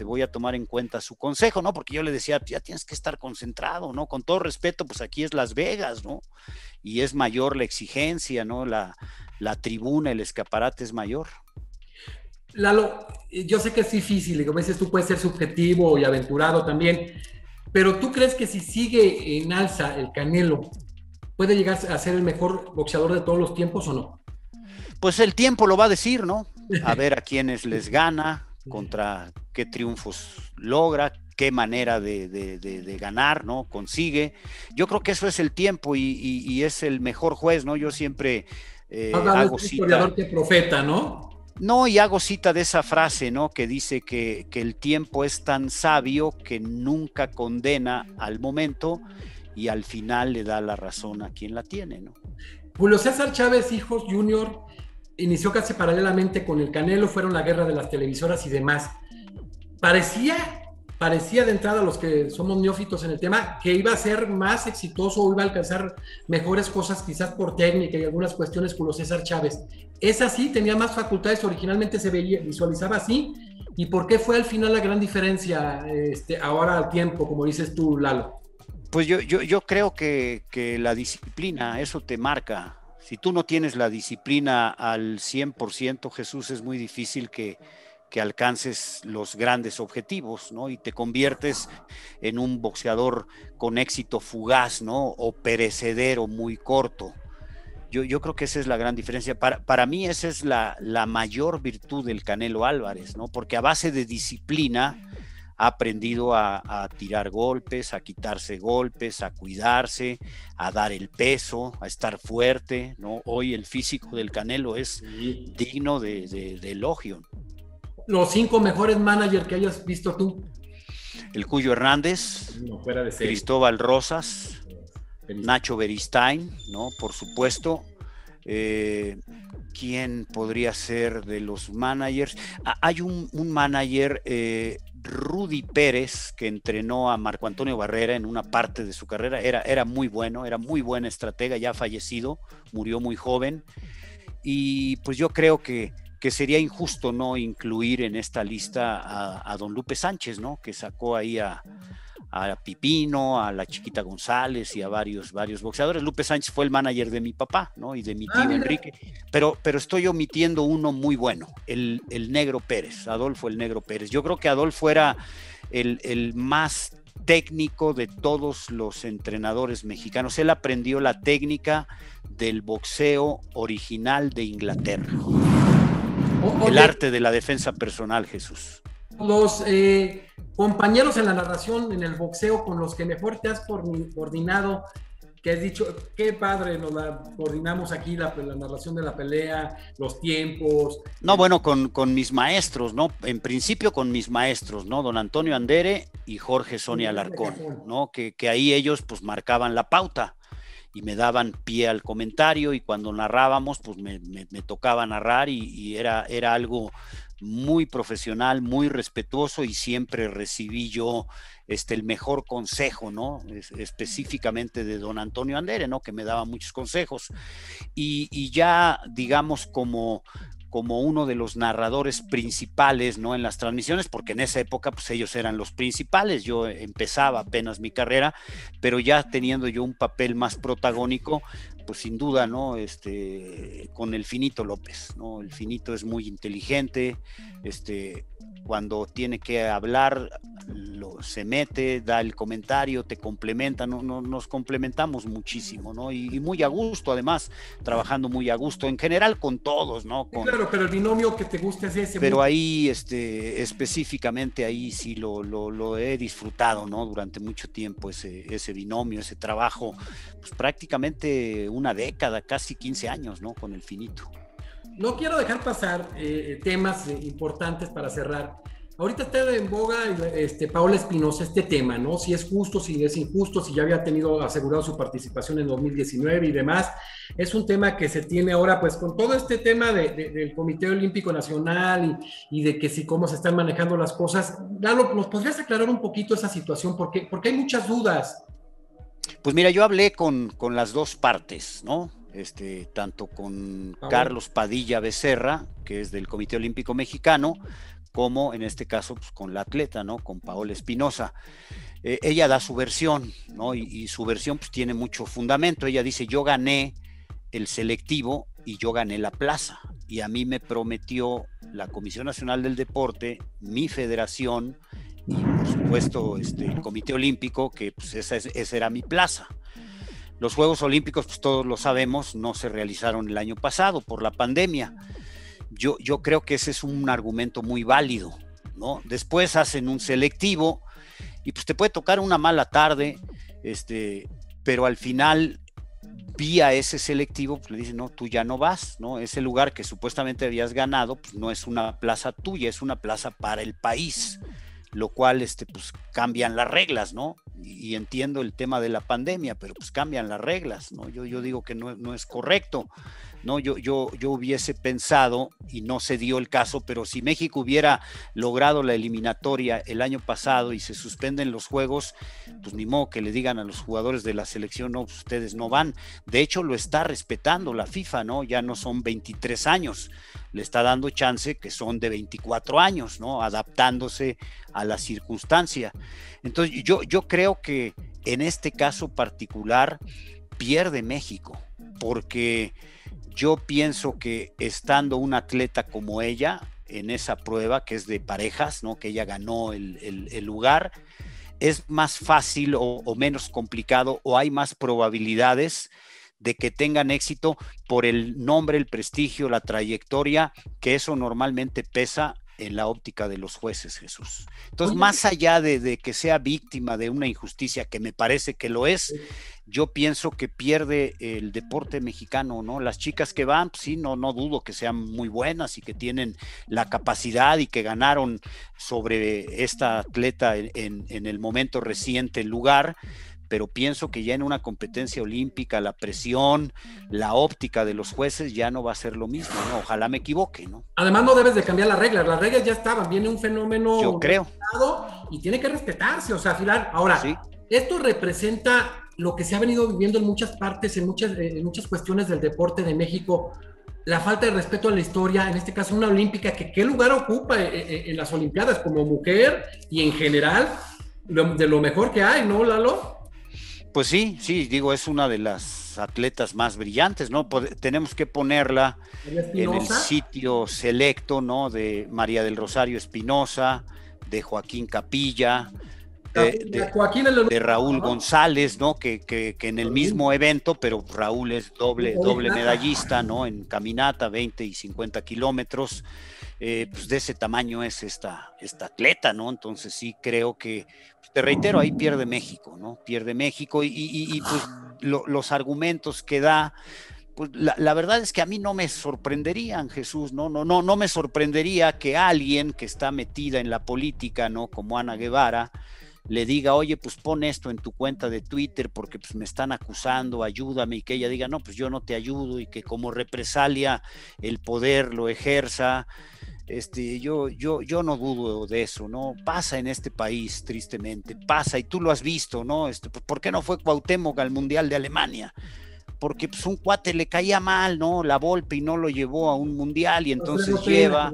voy a tomar en cuenta su consejo, ¿no? Porque yo le decía, ya tienes que estar concentrado, ¿no? Con todo respeto, pues aquí es Las Vegas, ¿no? Y es mayor la exigencia, ¿no? La tribuna, el escaparate es mayor. Lalo, yo sé que es difícil, y como dices, tú puedes ser subjetivo y aventurado también, pero ¿tú crees que si sigue en alza el Canelo, puede llegar a ser el mejor boxeador de todos los tiempos o no? Pues el tiempo lo va a decir, ¿no? A ver a quiénes les gana, contra qué triunfos logra, qué manera de ganar, ¿no? Consigue. Yo creo que eso es el tiempo y es el mejor juez, ¿no? Yo siempre hago cita. Historiador que profeta, ¿no? No, y hago cita de esa frase, ¿no? Que dice que el tiempo es tan sabio que nunca condena al momento y al final le da la razón a quien la tiene, ¿no? Julio César Chávez Hijos Jr. inició casi paralelamente con el Canelo, fueron la guerra de las televisoras y demás. Parecía de entrada a los que somos neófitos en el tema que iba a ser más exitoso o iba a alcanzar mejores cosas quizás por técnica y algunas cuestiones Julio César Chávez. ¿Es así? ¿Tenía más facultades? ¿Originalmente se visualizaba así? ¿Y por qué fue al final la gran diferencia ahora al tiempo, como dices tú, Lalo? Pues yo creo que la disciplina, eso te marca. Si tú no tienes la disciplina al 100%, Jesús, es muy difícil que alcances los grandes objetivos, ¿no? Y te conviertes en un boxeador con éxito fugaz, ¿no? O perecedero muy corto. Yo creo que esa es la gran diferencia. Para mí esa es la mayor virtud del Canelo Álvarez, ¿no? Porque a base de disciplina ha aprendido a tirar golpes, a quitarse golpes, a cuidarse, a dar el peso, a estar fuerte, ¿no? Hoy el físico del Canelo es digno de elogio. Los 5 mejores managers que hayas visto tú. El Cuyo Hernández, no, fuera de serie. Cristóbal Rosas, Nacho Beristain, ¿no? Por supuesto. ¿Quién podría ser de los managers? Hay un manager, Rudy Pérez, que entrenó a Marco Antonio Barrera en una parte de su carrera. Era muy bueno, era muy buen estratega, ya fallecido, murió muy joven. Y pues yo creo que sería injusto no incluir en esta lista a don Lupe Sánchez, ¿no? Que sacó ahí a Pipino, a la Chiquita González y a varios boxeadores. Lupe Sánchez fue el manager de mi papá, ¿no? Y de mi tío Enrique. Pero estoy omitiendo uno muy bueno, el Negro Pérez, Adolfo el Negro Pérez. Yo creo que Adolfo era el más técnico de todos los entrenadores mexicanos. Él aprendió la técnica del boxeo original de Inglaterra. El arte de la defensa personal, Jesús. Los compañeros en la narración, en el boxeo, con los que mejor te has coordinado, que has dicho, qué padre, nos la coordinamos aquí, la narración de la pelea, los tiempos. No, bueno, con mis maestros, ¿no? En principio con mis maestros, ¿no? Don Antonio Andere y Jorge Sonia Alarcón, ¿no? Que ahí ellos pues marcaban la pauta y me daban pie al comentario, y cuando narrábamos pues me tocaba narrar y era algo muy profesional, muy respetuoso, y siempre recibí yo el mejor consejo, ¿no? Específicamente de don Antonio Andere, ¿no? Que me daba muchos consejos. Y ya, digamos, como uno de los narradores principales, ¿no? En las transmisiones, porque en esa época pues ellos eran los principales. Yo empezaba apenas mi carrera, pero ya teniendo yo un papel más protagónico, pues sin duda, ¿no? Con el Finito López, ¿no? El Finito es muy inteligente, cuando tiene que hablar, se mete, da el comentario, te complementa, nos complementamos muchísimo, ¿no? Y muy a gusto, además, trabajando muy a gusto, en general con todos, ¿no? Claro, pero el binomio que te gusta es ese. Pero ahí, específicamente ahí sí lo he disfrutado, ¿no? Durante mucho tiempo, ese binomio, ese trabajo, pues prácticamente una década, casi 15 años, ¿no? Con el Finito. No quiero dejar pasar temas importantes para cerrar. ahorita está en boga Paola Espinosa este tema, ¿no? Si es justo, si es injusto, si ya había tenido asegurado su participación en 2019 y demás. Es un tema que se tiene ahora, pues con todo este tema del Comité Olímpico Nacional y de que si cómo se están manejando las cosas. Lalo, ¿nos podrías aclarar un poquito esa situación? Porque hay muchas dudas. Pues mira, yo hablé con las dos partes, ¿no? Tanto con Carlos Padilla Becerra, que es del Comité Olímpico Mexicano, como en este caso pues, con la atleta, ¿no? Con Paola Espinosa. Ella da su versión, ¿no? Y su versión pues tiene mucho fundamento. Ella dice, yo gané el selectivo y yo gané la plaza. Y a mí me prometió la Comisión Nacional del Deporte, mi federación y por supuesto el Comité Olímpico, que pues esa era mi plaza. Los Juegos Olímpicos, pues todos lo sabemos, no se realizaron el año pasado por la pandemia. Yo creo que ese es un argumento muy válido, ¿no? Después hacen un selectivo y pues te puede tocar una mala tarde, pero al final vía ese selectivo pues le dicen, no, tú ya no vas, ¿no? Ese lugar que supuestamente habías ganado, pues no es una plaza tuya, es una plaza para el país, lo cual pues cambian las reglas, ¿no? Y entiendo el tema de la pandemia, pero pues cambian las reglas, ¿no? Yo digo que no es correcto, ¿no? Yo hubiese pensado, y no se dio el caso, pero si México hubiera logrado la eliminatoria el año pasado y se suspenden los juegos, pues ni modo que le digan a los jugadores de la selección, no, pues ustedes no van. De hecho, lo está respetando la FIFA, ¿no? Ya no son 23 años, le está dando chance que son de 24 años, ¿no? Adaptándose a la circunstancia. Entonces, yo creo que en este caso particular pierde México, porque yo pienso que estando un atleta como ella en esa prueba que es de parejas, ¿no? Que ella ganó el lugar, es más fácil o menos complicado o hay más probabilidades de que tengan éxito por el nombre, el prestigio, la trayectoria, que eso normalmente pesa en la óptica de los jueces, Jesús. Entonces, más allá de que sea víctima de una injusticia, que me parece que lo es, yo pienso que pierde el deporte mexicano, ¿no? Las chicas que van, pues sí, no dudo que sean muy buenas y que tienen la capacidad y que ganaron sobre esta atleta en el momento reciente el lugar, pero pienso que ya en una competencia olímpica la presión, la óptica de los jueces ya no va a ser lo mismo, ¿no? Ojalá me equivoque, ¿no? Además no debes de cambiar las reglas ya estaban, viene un fenómeno yo creo y tiene que respetarse, o sea, al final, ahora, sí. Esto representa lo que se ha venido viviendo en muchas partes, en muchas cuestiones del deporte de México, la falta de respeto a la historia, en este caso una olímpica, que qué lugar ocupa en las Olimpiadas como mujer y en general, de lo mejor que hay, ¿no, Lalo? Pues sí, digo, es una de las atletas más brillantes, ¿no? Tenemos que ponerla en el sitio selecto, ¿no? De María del Rosario Espinosa, de Joaquín Capilla, de Raúl González, ¿no? Que en el mismo evento, pero Raúl es doble medallista, ¿no? En caminata, 20 y 50 kilómetros. Pues de ese tamaño es esta atleta, ¿no? Entonces sí creo que, te reitero, ahí pierde México, ¿no? Pierde México y pues los argumentos que da, pues la verdad es que a mí no me sorprenderían, Jesús, no me sorprendería que alguien que está metida en la política, ¿no? Como Ana Guevara, le diga, oye, pues pon esto en tu cuenta de Twitter porque pues me están acusando, ayúdame, y que ella diga, no, pues yo no te ayudo, y que como represalia el poder lo ejerza. Yo no dudo de eso, ¿no? Pasa en este país, tristemente, pasa, y tú lo has visto, ¿no? ¿Por qué no fue Cuauhtémoc al Mundial de Alemania? Porque pues un cuate le caía mal, ¿no? La Volpe, y no lo llevó a un mundial, y entonces lleva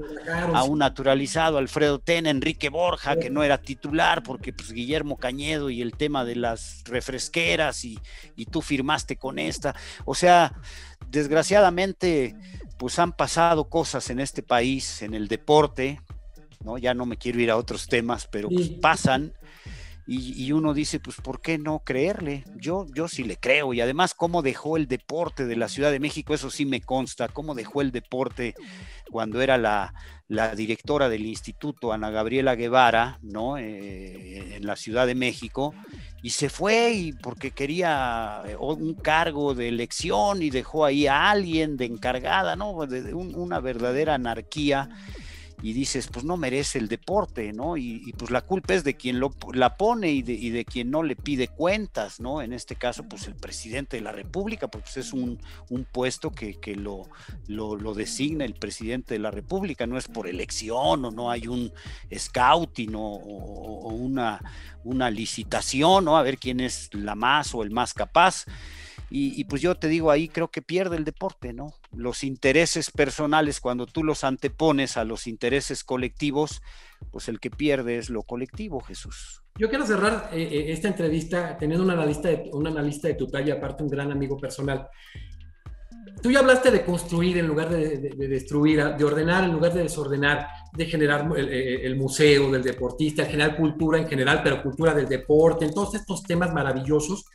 a un naturalizado, Alfredo Tena, Enrique Borja, que no era titular, porque pues Guillermo Cañedo y el tema de las refresqueras, y tú firmaste con esta. O sea, desgraciadamente, pues han pasado cosas en este país, en el deporte, ¿no? Ya no me quiero ir a otros temas, pero pues pasan. Y uno dice, pues, ¿por qué no creerle? Yo sí le creo, y además cómo dejó el deporte de la Ciudad de México, eso sí me consta, cómo dejó el deporte cuando era la directora del instituto, Ana Gabriela Guevara, ¿no? En la Ciudad de México, y se fue y porque quería un cargo de elección y dejó ahí a alguien de encargada, ¿no? Una verdadera anarquía. y dices, pues no merece el deporte, ¿no? Y pues la culpa es de quien la pone y de quien no le pide cuentas, ¿no? En este caso, pues el presidente de la República, pues es un puesto que lo designa el presidente de la República, no es por elección, o no hay un scouting o una licitación, ¿no? A ver quién es la más o el más capaz. Y pues yo te digo, ahí creo que pierde el deporte, ¿no? Los intereses personales, cuando tú los antepones a los intereses colectivos, pues el que pierde es lo colectivo, Jesús. Yo quiero cerrar esta entrevista teniendo un analista de tu talla, aparte un gran amigo personal. Tú ya hablaste de construir en lugar de destruir, de ordenar en lugar de desordenar, de generar el museo del deportista, generar cultura en general, pero cultura del deporte, en todos estos temas maravillosos.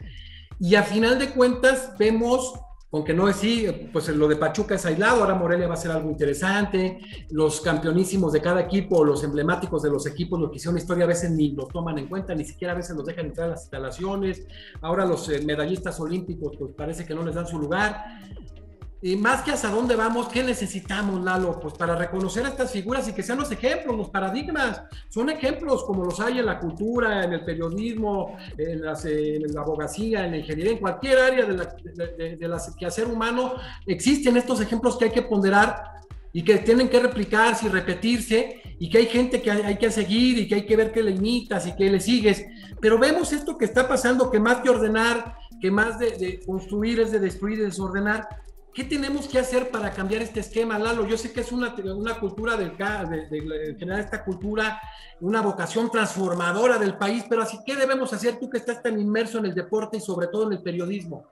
Y a final de cuentas vemos, aunque no es así, pues lo de Pachuca es aislado, ahora Morelia va a ser algo interesante, los campeonísimos de cada equipo, los emblemáticos de los equipos, lo que hicieron historia, a veces ni los toman en cuenta, ni siquiera a veces los dejan entrar a las instalaciones, ahora los medallistas olímpicos pues parece que no les dan su lugar. Y más que hacia dónde vamos, ¿qué necesitamos, Lalo? Pues para reconocer a estas figuras y que sean los ejemplos, los paradigmas. Son ejemplos como los hay en la cultura, en el periodismo, en la abogacía, en la ingeniería, en cualquier área de la quehacer humano. Existen estos ejemplos que hay que ponderar y que tienen que replicarse y repetirse, y que hay gente que hay que seguir y que hay que ver que le imitas y que le sigues. Pero vemos esto que está pasando, que más que ordenar, que más de construir es de destruir y desordenar. ¿Qué tenemos que hacer para cambiar este esquema, Lalo? Yo sé que es una cultura de generar esta cultura, una vocación transformadora del país, pero así, ¿qué debemos hacer tú que estás tan inmerso en el deporte y sobre todo en el periodismo?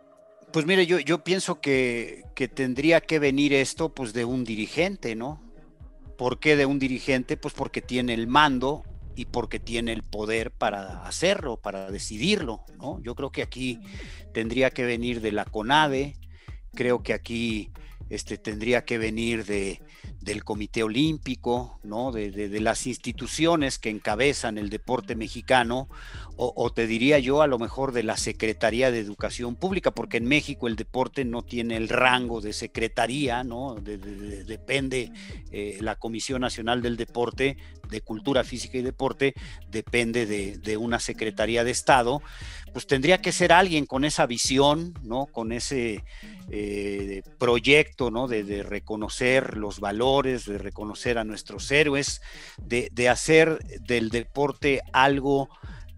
Pues mire, yo pienso que tendría que venir esto pues de un dirigente, ¿no? ¿Por qué de un dirigente? Pues porque tiene el mando y porque tiene el poder para hacerlo, para decidirlo, ¿no? Yo creo que aquí tendría que venir de la CONADE. Creo que aquí tendría que venir del Comité Olímpico, ¿no? de las instituciones que encabezan el deporte mexicano, o te diría yo a lo mejor de la Secretaría de Educación Pública, porque en México el deporte no tiene el rango de secretaría, ¿no? Depende la Comisión Nacional del Deporte, de Cultura Física y Deporte, depende de una Secretaría de Estado. Pues tendría que ser alguien con esa visión, ¿no? Con ese proyecto, ¿no? De reconocer los valores, de reconocer a nuestros héroes, de hacer del deporte algo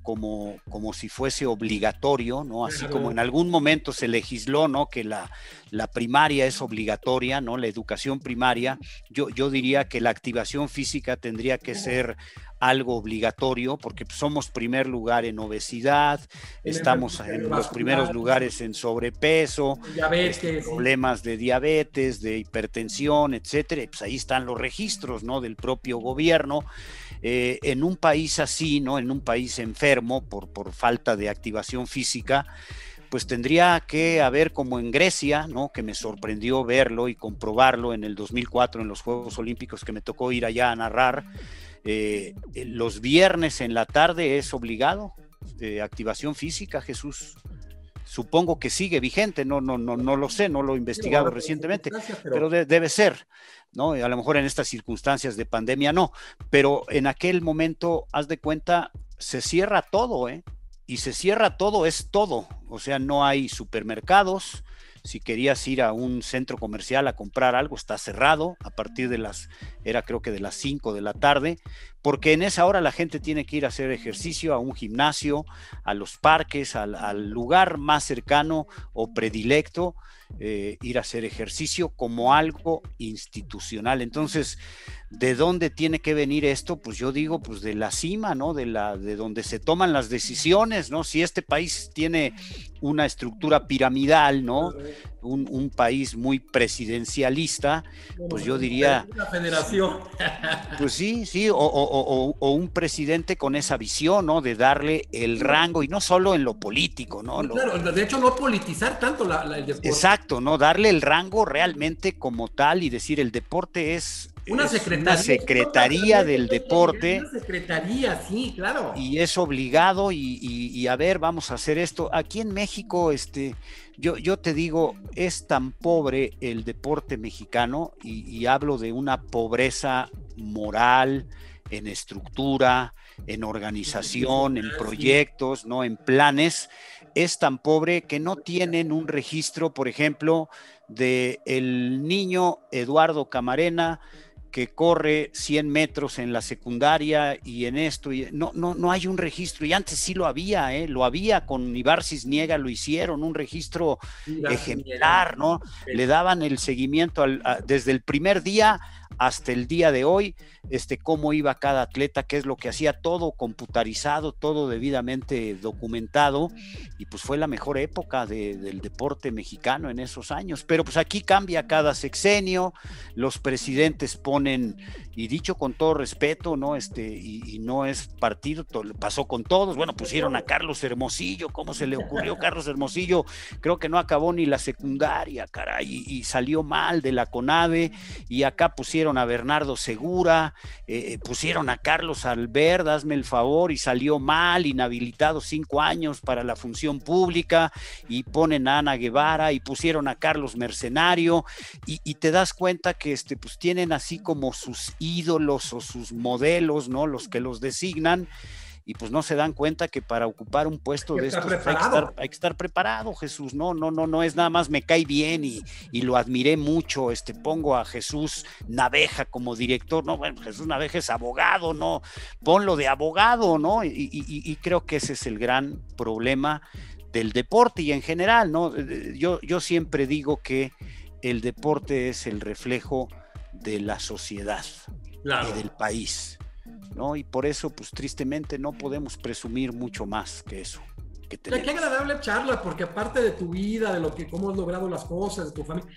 como si fuese obligatorio, ¿no? Así como en algún momento se legisló, ¿no? Que la primaria es obligatoria, ¿no? La educación primaria. Yo diría que la activación física tendría que ser algo obligatorio, porque somos primer lugar en obesidad, estamos en los primeros lugares en sobrepeso, problemas de diabetes, de hipertensión, etcétera. Pues ahí están los registros, ¿no? Del propio gobierno. En un país así, ¿no? En un país enfermo por falta de activación física, pues tendría que haber como en Grecia, ¿no? Que me sorprendió verlo y comprobarlo en el 2004 en los Juegos Olímpicos, que me tocó ir allá a narrar. Los viernes en la tarde es obligado activación física, Jesús. Supongo que sigue vigente, no lo sé, no lo he investigado recientemente, pero debe ser, ¿no? A lo mejor en estas circunstancias de pandemia no, pero en aquel momento, haz de cuenta, se cierra todo, y se cierra todo, es todo, o sea, no hay supermercados. Si querías ir a un centro comercial a comprar algo, está cerrado a partir creo que de las 5 de la tarde, porque en esa hora la gente tiene que ir a hacer ejercicio, a un gimnasio, a los parques, al lugar más cercano o predilecto, ir a hacer ejercicio como algo institucional. Entonces, ¿de dónde tiene que venir esto? Pues yo digo, pues de la cima, ¿no? De donde se toman las decisiones, ¿no? Si este país tiene una estructura piramidal, ¿no? Un país muy presidencialista, pues yo diría... Una federación. Pues sí, o un presidente con esa visión, ¿no? De darle el rango, y no solo en lo político, ¿no? Claro, de hecho no politizar tanto el deporte. Exacto, ¿no? Darle el rango realmente como tal y decir el deporte es es una secretaría del deporte. Una secretaría, sí, claro. Y es obligado y a ver, vamos a hacer esto. Aquí en México, yo te digo, es tan pobre el deporte mexicano y hablo de una pobreza moral, en estructura, en organización, en proyectos, ¿no? En planes. Es tan pobre que no tienen un registro, por ejemplo, de el niño Eduardo Camarena que corre 100 metros en la secundaria y en esto, y no hay un registro, y antes sí lo había con Ibar Cisniega, lo hicieron, un registro ejemplar, ¿no? Le daban el seguimiento desde el primer día hasta el día de hoy, cómo iba cada atleta, qué es lo que hacía, todo computarizado, todo debidamente documentado, y pues fue la mejor época del deporte mexicano en esos años. Pero pues aquí cambia cada sexenio, los presidentes ponen, y dicho con todo respeto, ¿no? Y no es partido, pasó con todos, bueno, pusieron a Carlos Hermosillo, ¿cómo se le ocurrió? Carlos Hermosillo creo que no acabó ni la secundaria, caray, y salió mal de la CONADE, y acá pusieron a Bernardo Segura, pusieron a Carlos Albert, hazme el favor, y salió mal, inhabilitado 5 años para la función pública, y ponen a Ana Guevara, y pusieron a Carlos Mercenario, y te das cuenta que pues tienen así como sus ídolos o sus modelos, ¿no? Los que los designan, y pues no se dan cuenta que para ocupar un puesto de estos hay que estar preparado, Jesús. No es nada más me cae bien y lo admiré mucho, pongo a Jesús Naveja como director, no, bueno, Jesús Naveja es abogado, no, ponlo de abogado, ¿no? Y creo que ese es el gran problema del deporte y en general, ¿no? Yo siempre digo que el deporte es el reflejo de la sociedad, claro, y del país, ¿no? Y por eso, pues tristemente no podemos presumir mucho más que eso. Qué agradable charla, porque aparte de tu vida, de lo que, cómo has logrado las cosas, de tu familia,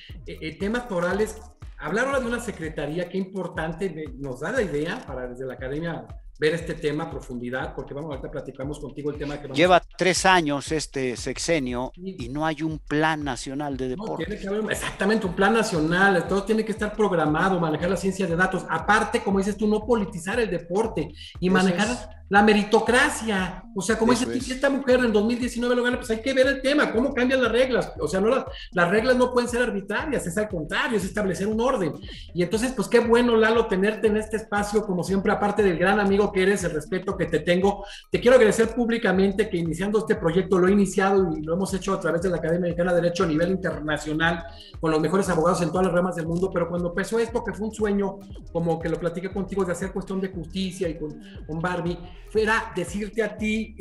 temas morales, hablar ahora de una secretaría, qué importante, nos da la idea para desde la academia ver este tema a profundidad, porque vamos, ahorita platicamos contigo el tema que vamos Lleva 3 años este sexenio y no hay un plan nacional de deporte. Tiene que haber exactamente un plan nacional, todo tiene que estar programado, manejar la ciencia de datos, aparte, como dices tú, no politizar el deporte y manejar la meritocracia, o sea, como dices, si esta mujer en 2019 lo gana, pues hay que ver el tema, cómo cambian las reglas, o sea, no las reglas no pueden ser arbitrarias, es al contrario, es establecer un orden, y entonces, pues qué bueno, Lalo, tenerte en este espacio, como siempre, aparte del gran amigo que eres, el respeto que te tengo, te quiero agradecer públicamente que iniciando este proyecto, lo he iniciado y lo hemos hecho a través de la Academia Mexicana de Derecho a nivel internacional, con los mejores abogados en todas las ramas del mundo, pero cuando empezó esto, que fue un sueño, como que lo platiqué contigo, de hacer cuestión de justicia y con Barbie, fuera decirte a ti,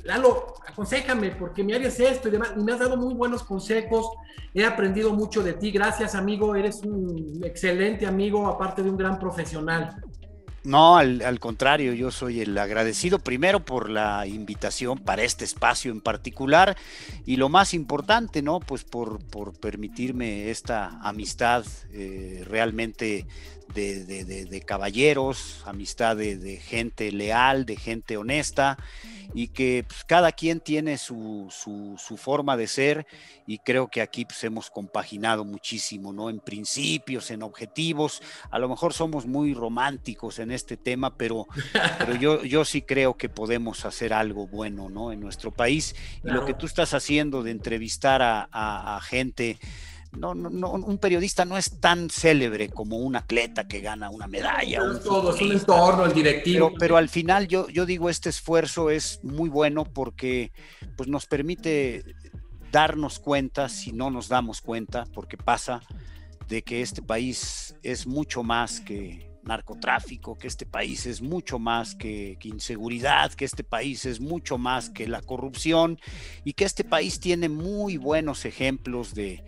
Lalo, aconséjame, porque mi área es esto y demás, y me has dado muy buenos consejos, he aprendido mucho de ti, gracias amigo, eres un excelente amigo, aparte de un gran profesional. No, al contrario, yo soy el agradecido primero por la invitación para este espacio en particular y lo más importante, ¿no? Pues por permitirme esta amistad realmente de caballeros, amistad de gente leal, de gente honesta y que pues, cada quien tiene su forma de ser y creo que aquí pues, hemos compaginado muchísimo, ¿no? En principios, en objetivos, a lo mejor somos muy románticos en este tema, pero yo sí creo que podemos hacer algo bueno, ¿no? En nuestro país y claro. Lo que tú estás haciendo de entrevistar a gente. No, un periodista no es tan célebre como un atleta que gana una medalla. Todo es un entorno, el directivo. Pero al final yo digo, este esfuerzo es muy bueno porque pues, nos permite darnos cuenta, si no nos damos cuenta, porque pasa, de que este país es mucho más que narcotráfico, que este país es mucho más que inseguridad, que este país es mucho más que la corrupción y que este país tiene muy buenos ejemplos de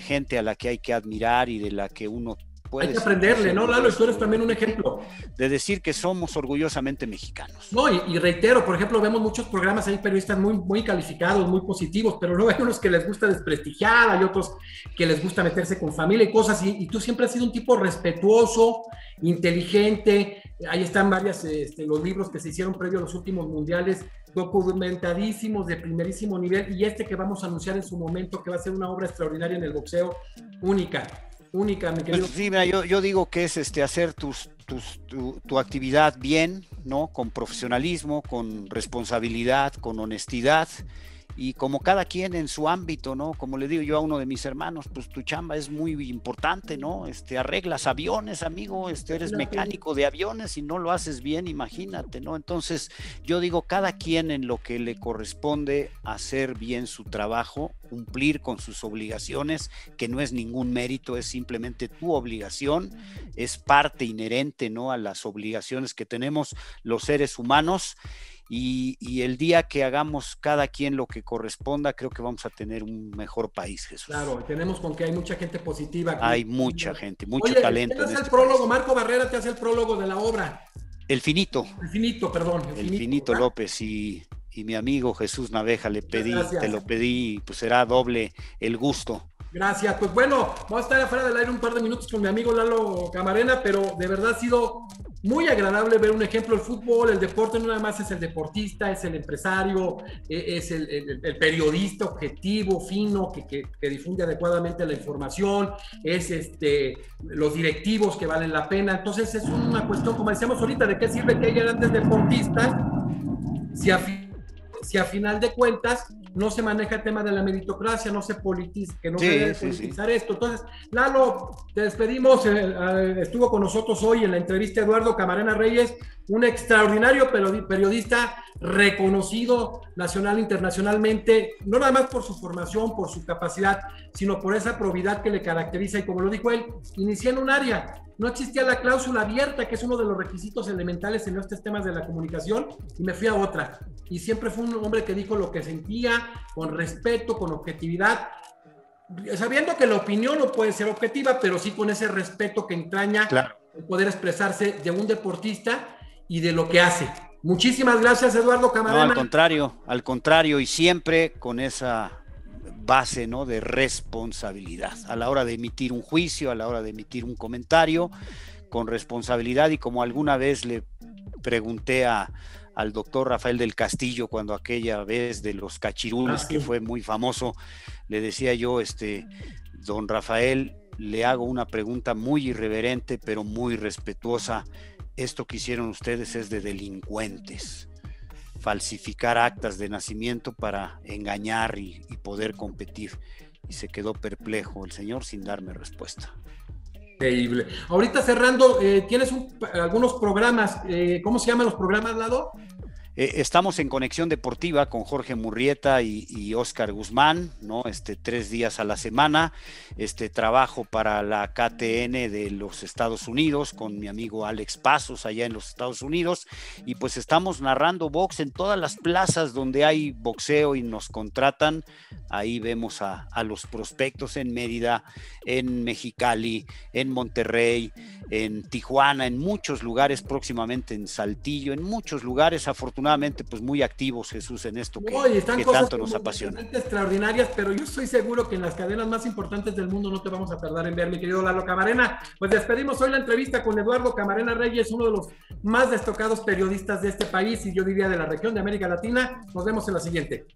gente a la que hay que admirar y de la que uno puede... Hay que aprenderle, ¿no, Lalo? Y tú eres también un ejemplo. De decir que somos orgullosamente mexicanos. No, y reitero, por ejemplo, vemos muchos programas, hay periodistas muy calificados, muy positivos, pero luego hay unos que les gusta desprestigiar, hay otros que les gusta meterse con familia y cosas, y tú siempre has sido un tipo respetuoso, inteligente, ahí están varios los libros que se hicieron previo a los últimos mundiales, documentadísimos de primerísimo nivel, y que vamos a anunciar en su momento, que va a ser una obra extraordinaria en el boxeo, única. única, mi querido. Pues sí, mira, yo digo que es hacer tu actividad bien, ¿no? Con profesionalismo, con responsabilidad, con honestidad, y como cada quien en su ámbito, ¿no? Como le digo yo a uno de mis hermanos, pues tu chamba es muy importante, ¿no? Arreglas aviones, amigo, eres mecánico de aviones y no lo haces bien, imagínate, ¿no? Entonces, yo digo, cada quien en lo que le corresponde hacer bien su trabajo, cumplir con sus obligaciones, que no es ningún mérito, es simplemente tu obligación, es parte inherente, ¿no? A las obligaciones que tenemos los seres humanos. Y el día que hagamos cada quien lo que corresponda, creo que vamos a tener un mejor país, Jesús. Claro, tenemos con que hay mucha gente positiva aquí. Hay mucha gente, mucho Oye, talento. ¿quién hace el prólogo? País. Marco Barrera te hace el prólogo de la obra. El Finito. El Finito, perdón. El Finito López y mi amigo Jesús Naveja, te lo pedí, pues será doble el gusto. Gracias, pues bueno, vamos a estar afuera del aire un par de minutos con mi amigo Lalo Camarena, pero de verdad ha sido muy agradable ver un ejemplo. El fútbol, el deporte no nada más es el deportista, es el empresario, es el periodista objetivo, fino, que difunde adecuadamente la información, es los directivos que valen la pena. Entonces es una cuestión, como decíamos ahorita, de qué sirve que haya grandes deportistas si a final de cuentas no se maneja el tema de la meritocracia, no se politiza, que no se debe politizar esto. Entonces, Lalo, te despedimos. Estuvo con nosotros hoy en la entrevista Eduardo Camarena Reyes, un extraordinario periodista reconocido nacional e internacionalmente, no nada más por su formación, por su capacidad, sino por esa probidad que le caracteriza. Y como lo dijo él, inicié en un área. No existía la cláusula abierta, que es uno de los requisitos elementales en estos temas de la comunicación, y me fui a otra. Y siempre fue un hombre que dijo lo que sentía, con respeto, con objetividad, sabiendo que la opinión no puede ser objetiva, pero sí con ese respeto que entraña el poder expresarse de un deportista y de lo que hace. Muchísimas gracias, Eduardo Camarena. No, al contrario, y siempre con esa base, ¿no?, de responsabilidad a la hora de emitir un juicio, a la hora de emitir un comentario, con responsabilidad. Y como alguna vez le pregunté al doctor Rafael del Castillo, cuando aquella vez de los cachirules, que fue muy famoso, le decía yo, don Rafael, le hago una pregunta muy irreverente, pero muy respetuosa. Esto que hicieron ustedes es de delincuentes. Falsificar actas de nacimiento para engañar y poder competir. Y se quedó perplejo el señor sin darme respuesta. Increíble. Ahorita cerrando, tienes algunos programas. ¿Cómo se llaman los programas, Lado? Estamos en Conexión Deportiva con Jorge Murrieta y Óscar Guzmán, ¿no? 3 días a la semana. Trabajo para la KTN de los Estados Unidos con mi amigo Alex Pasos allá en los Estados Unidos, y pues estamos narrando box en todas las plazas donde hay boxeo y nos contratan. Ahí vemos a los prospectos en Mérida, en Mexicali, en Monterrey, en Tijuana, en muchos lugares, próximamente en Saltillo, en muchos lugares. Afortunadamente, pues muy activos, Jesús, en esto que tanto nos apasiona. Extraordinarias, pero yo estoy seguro que en las cadenas más importantes del mundo no te vamos a tardar en ver, mi querido Lalo Camarena. Pues despedimos hoy la entrevista con Eduardo Camarena Reyes, uno de los más destacados periodistas de este país y yo diría de la región de América Latina. Nos vemos en la siguiente.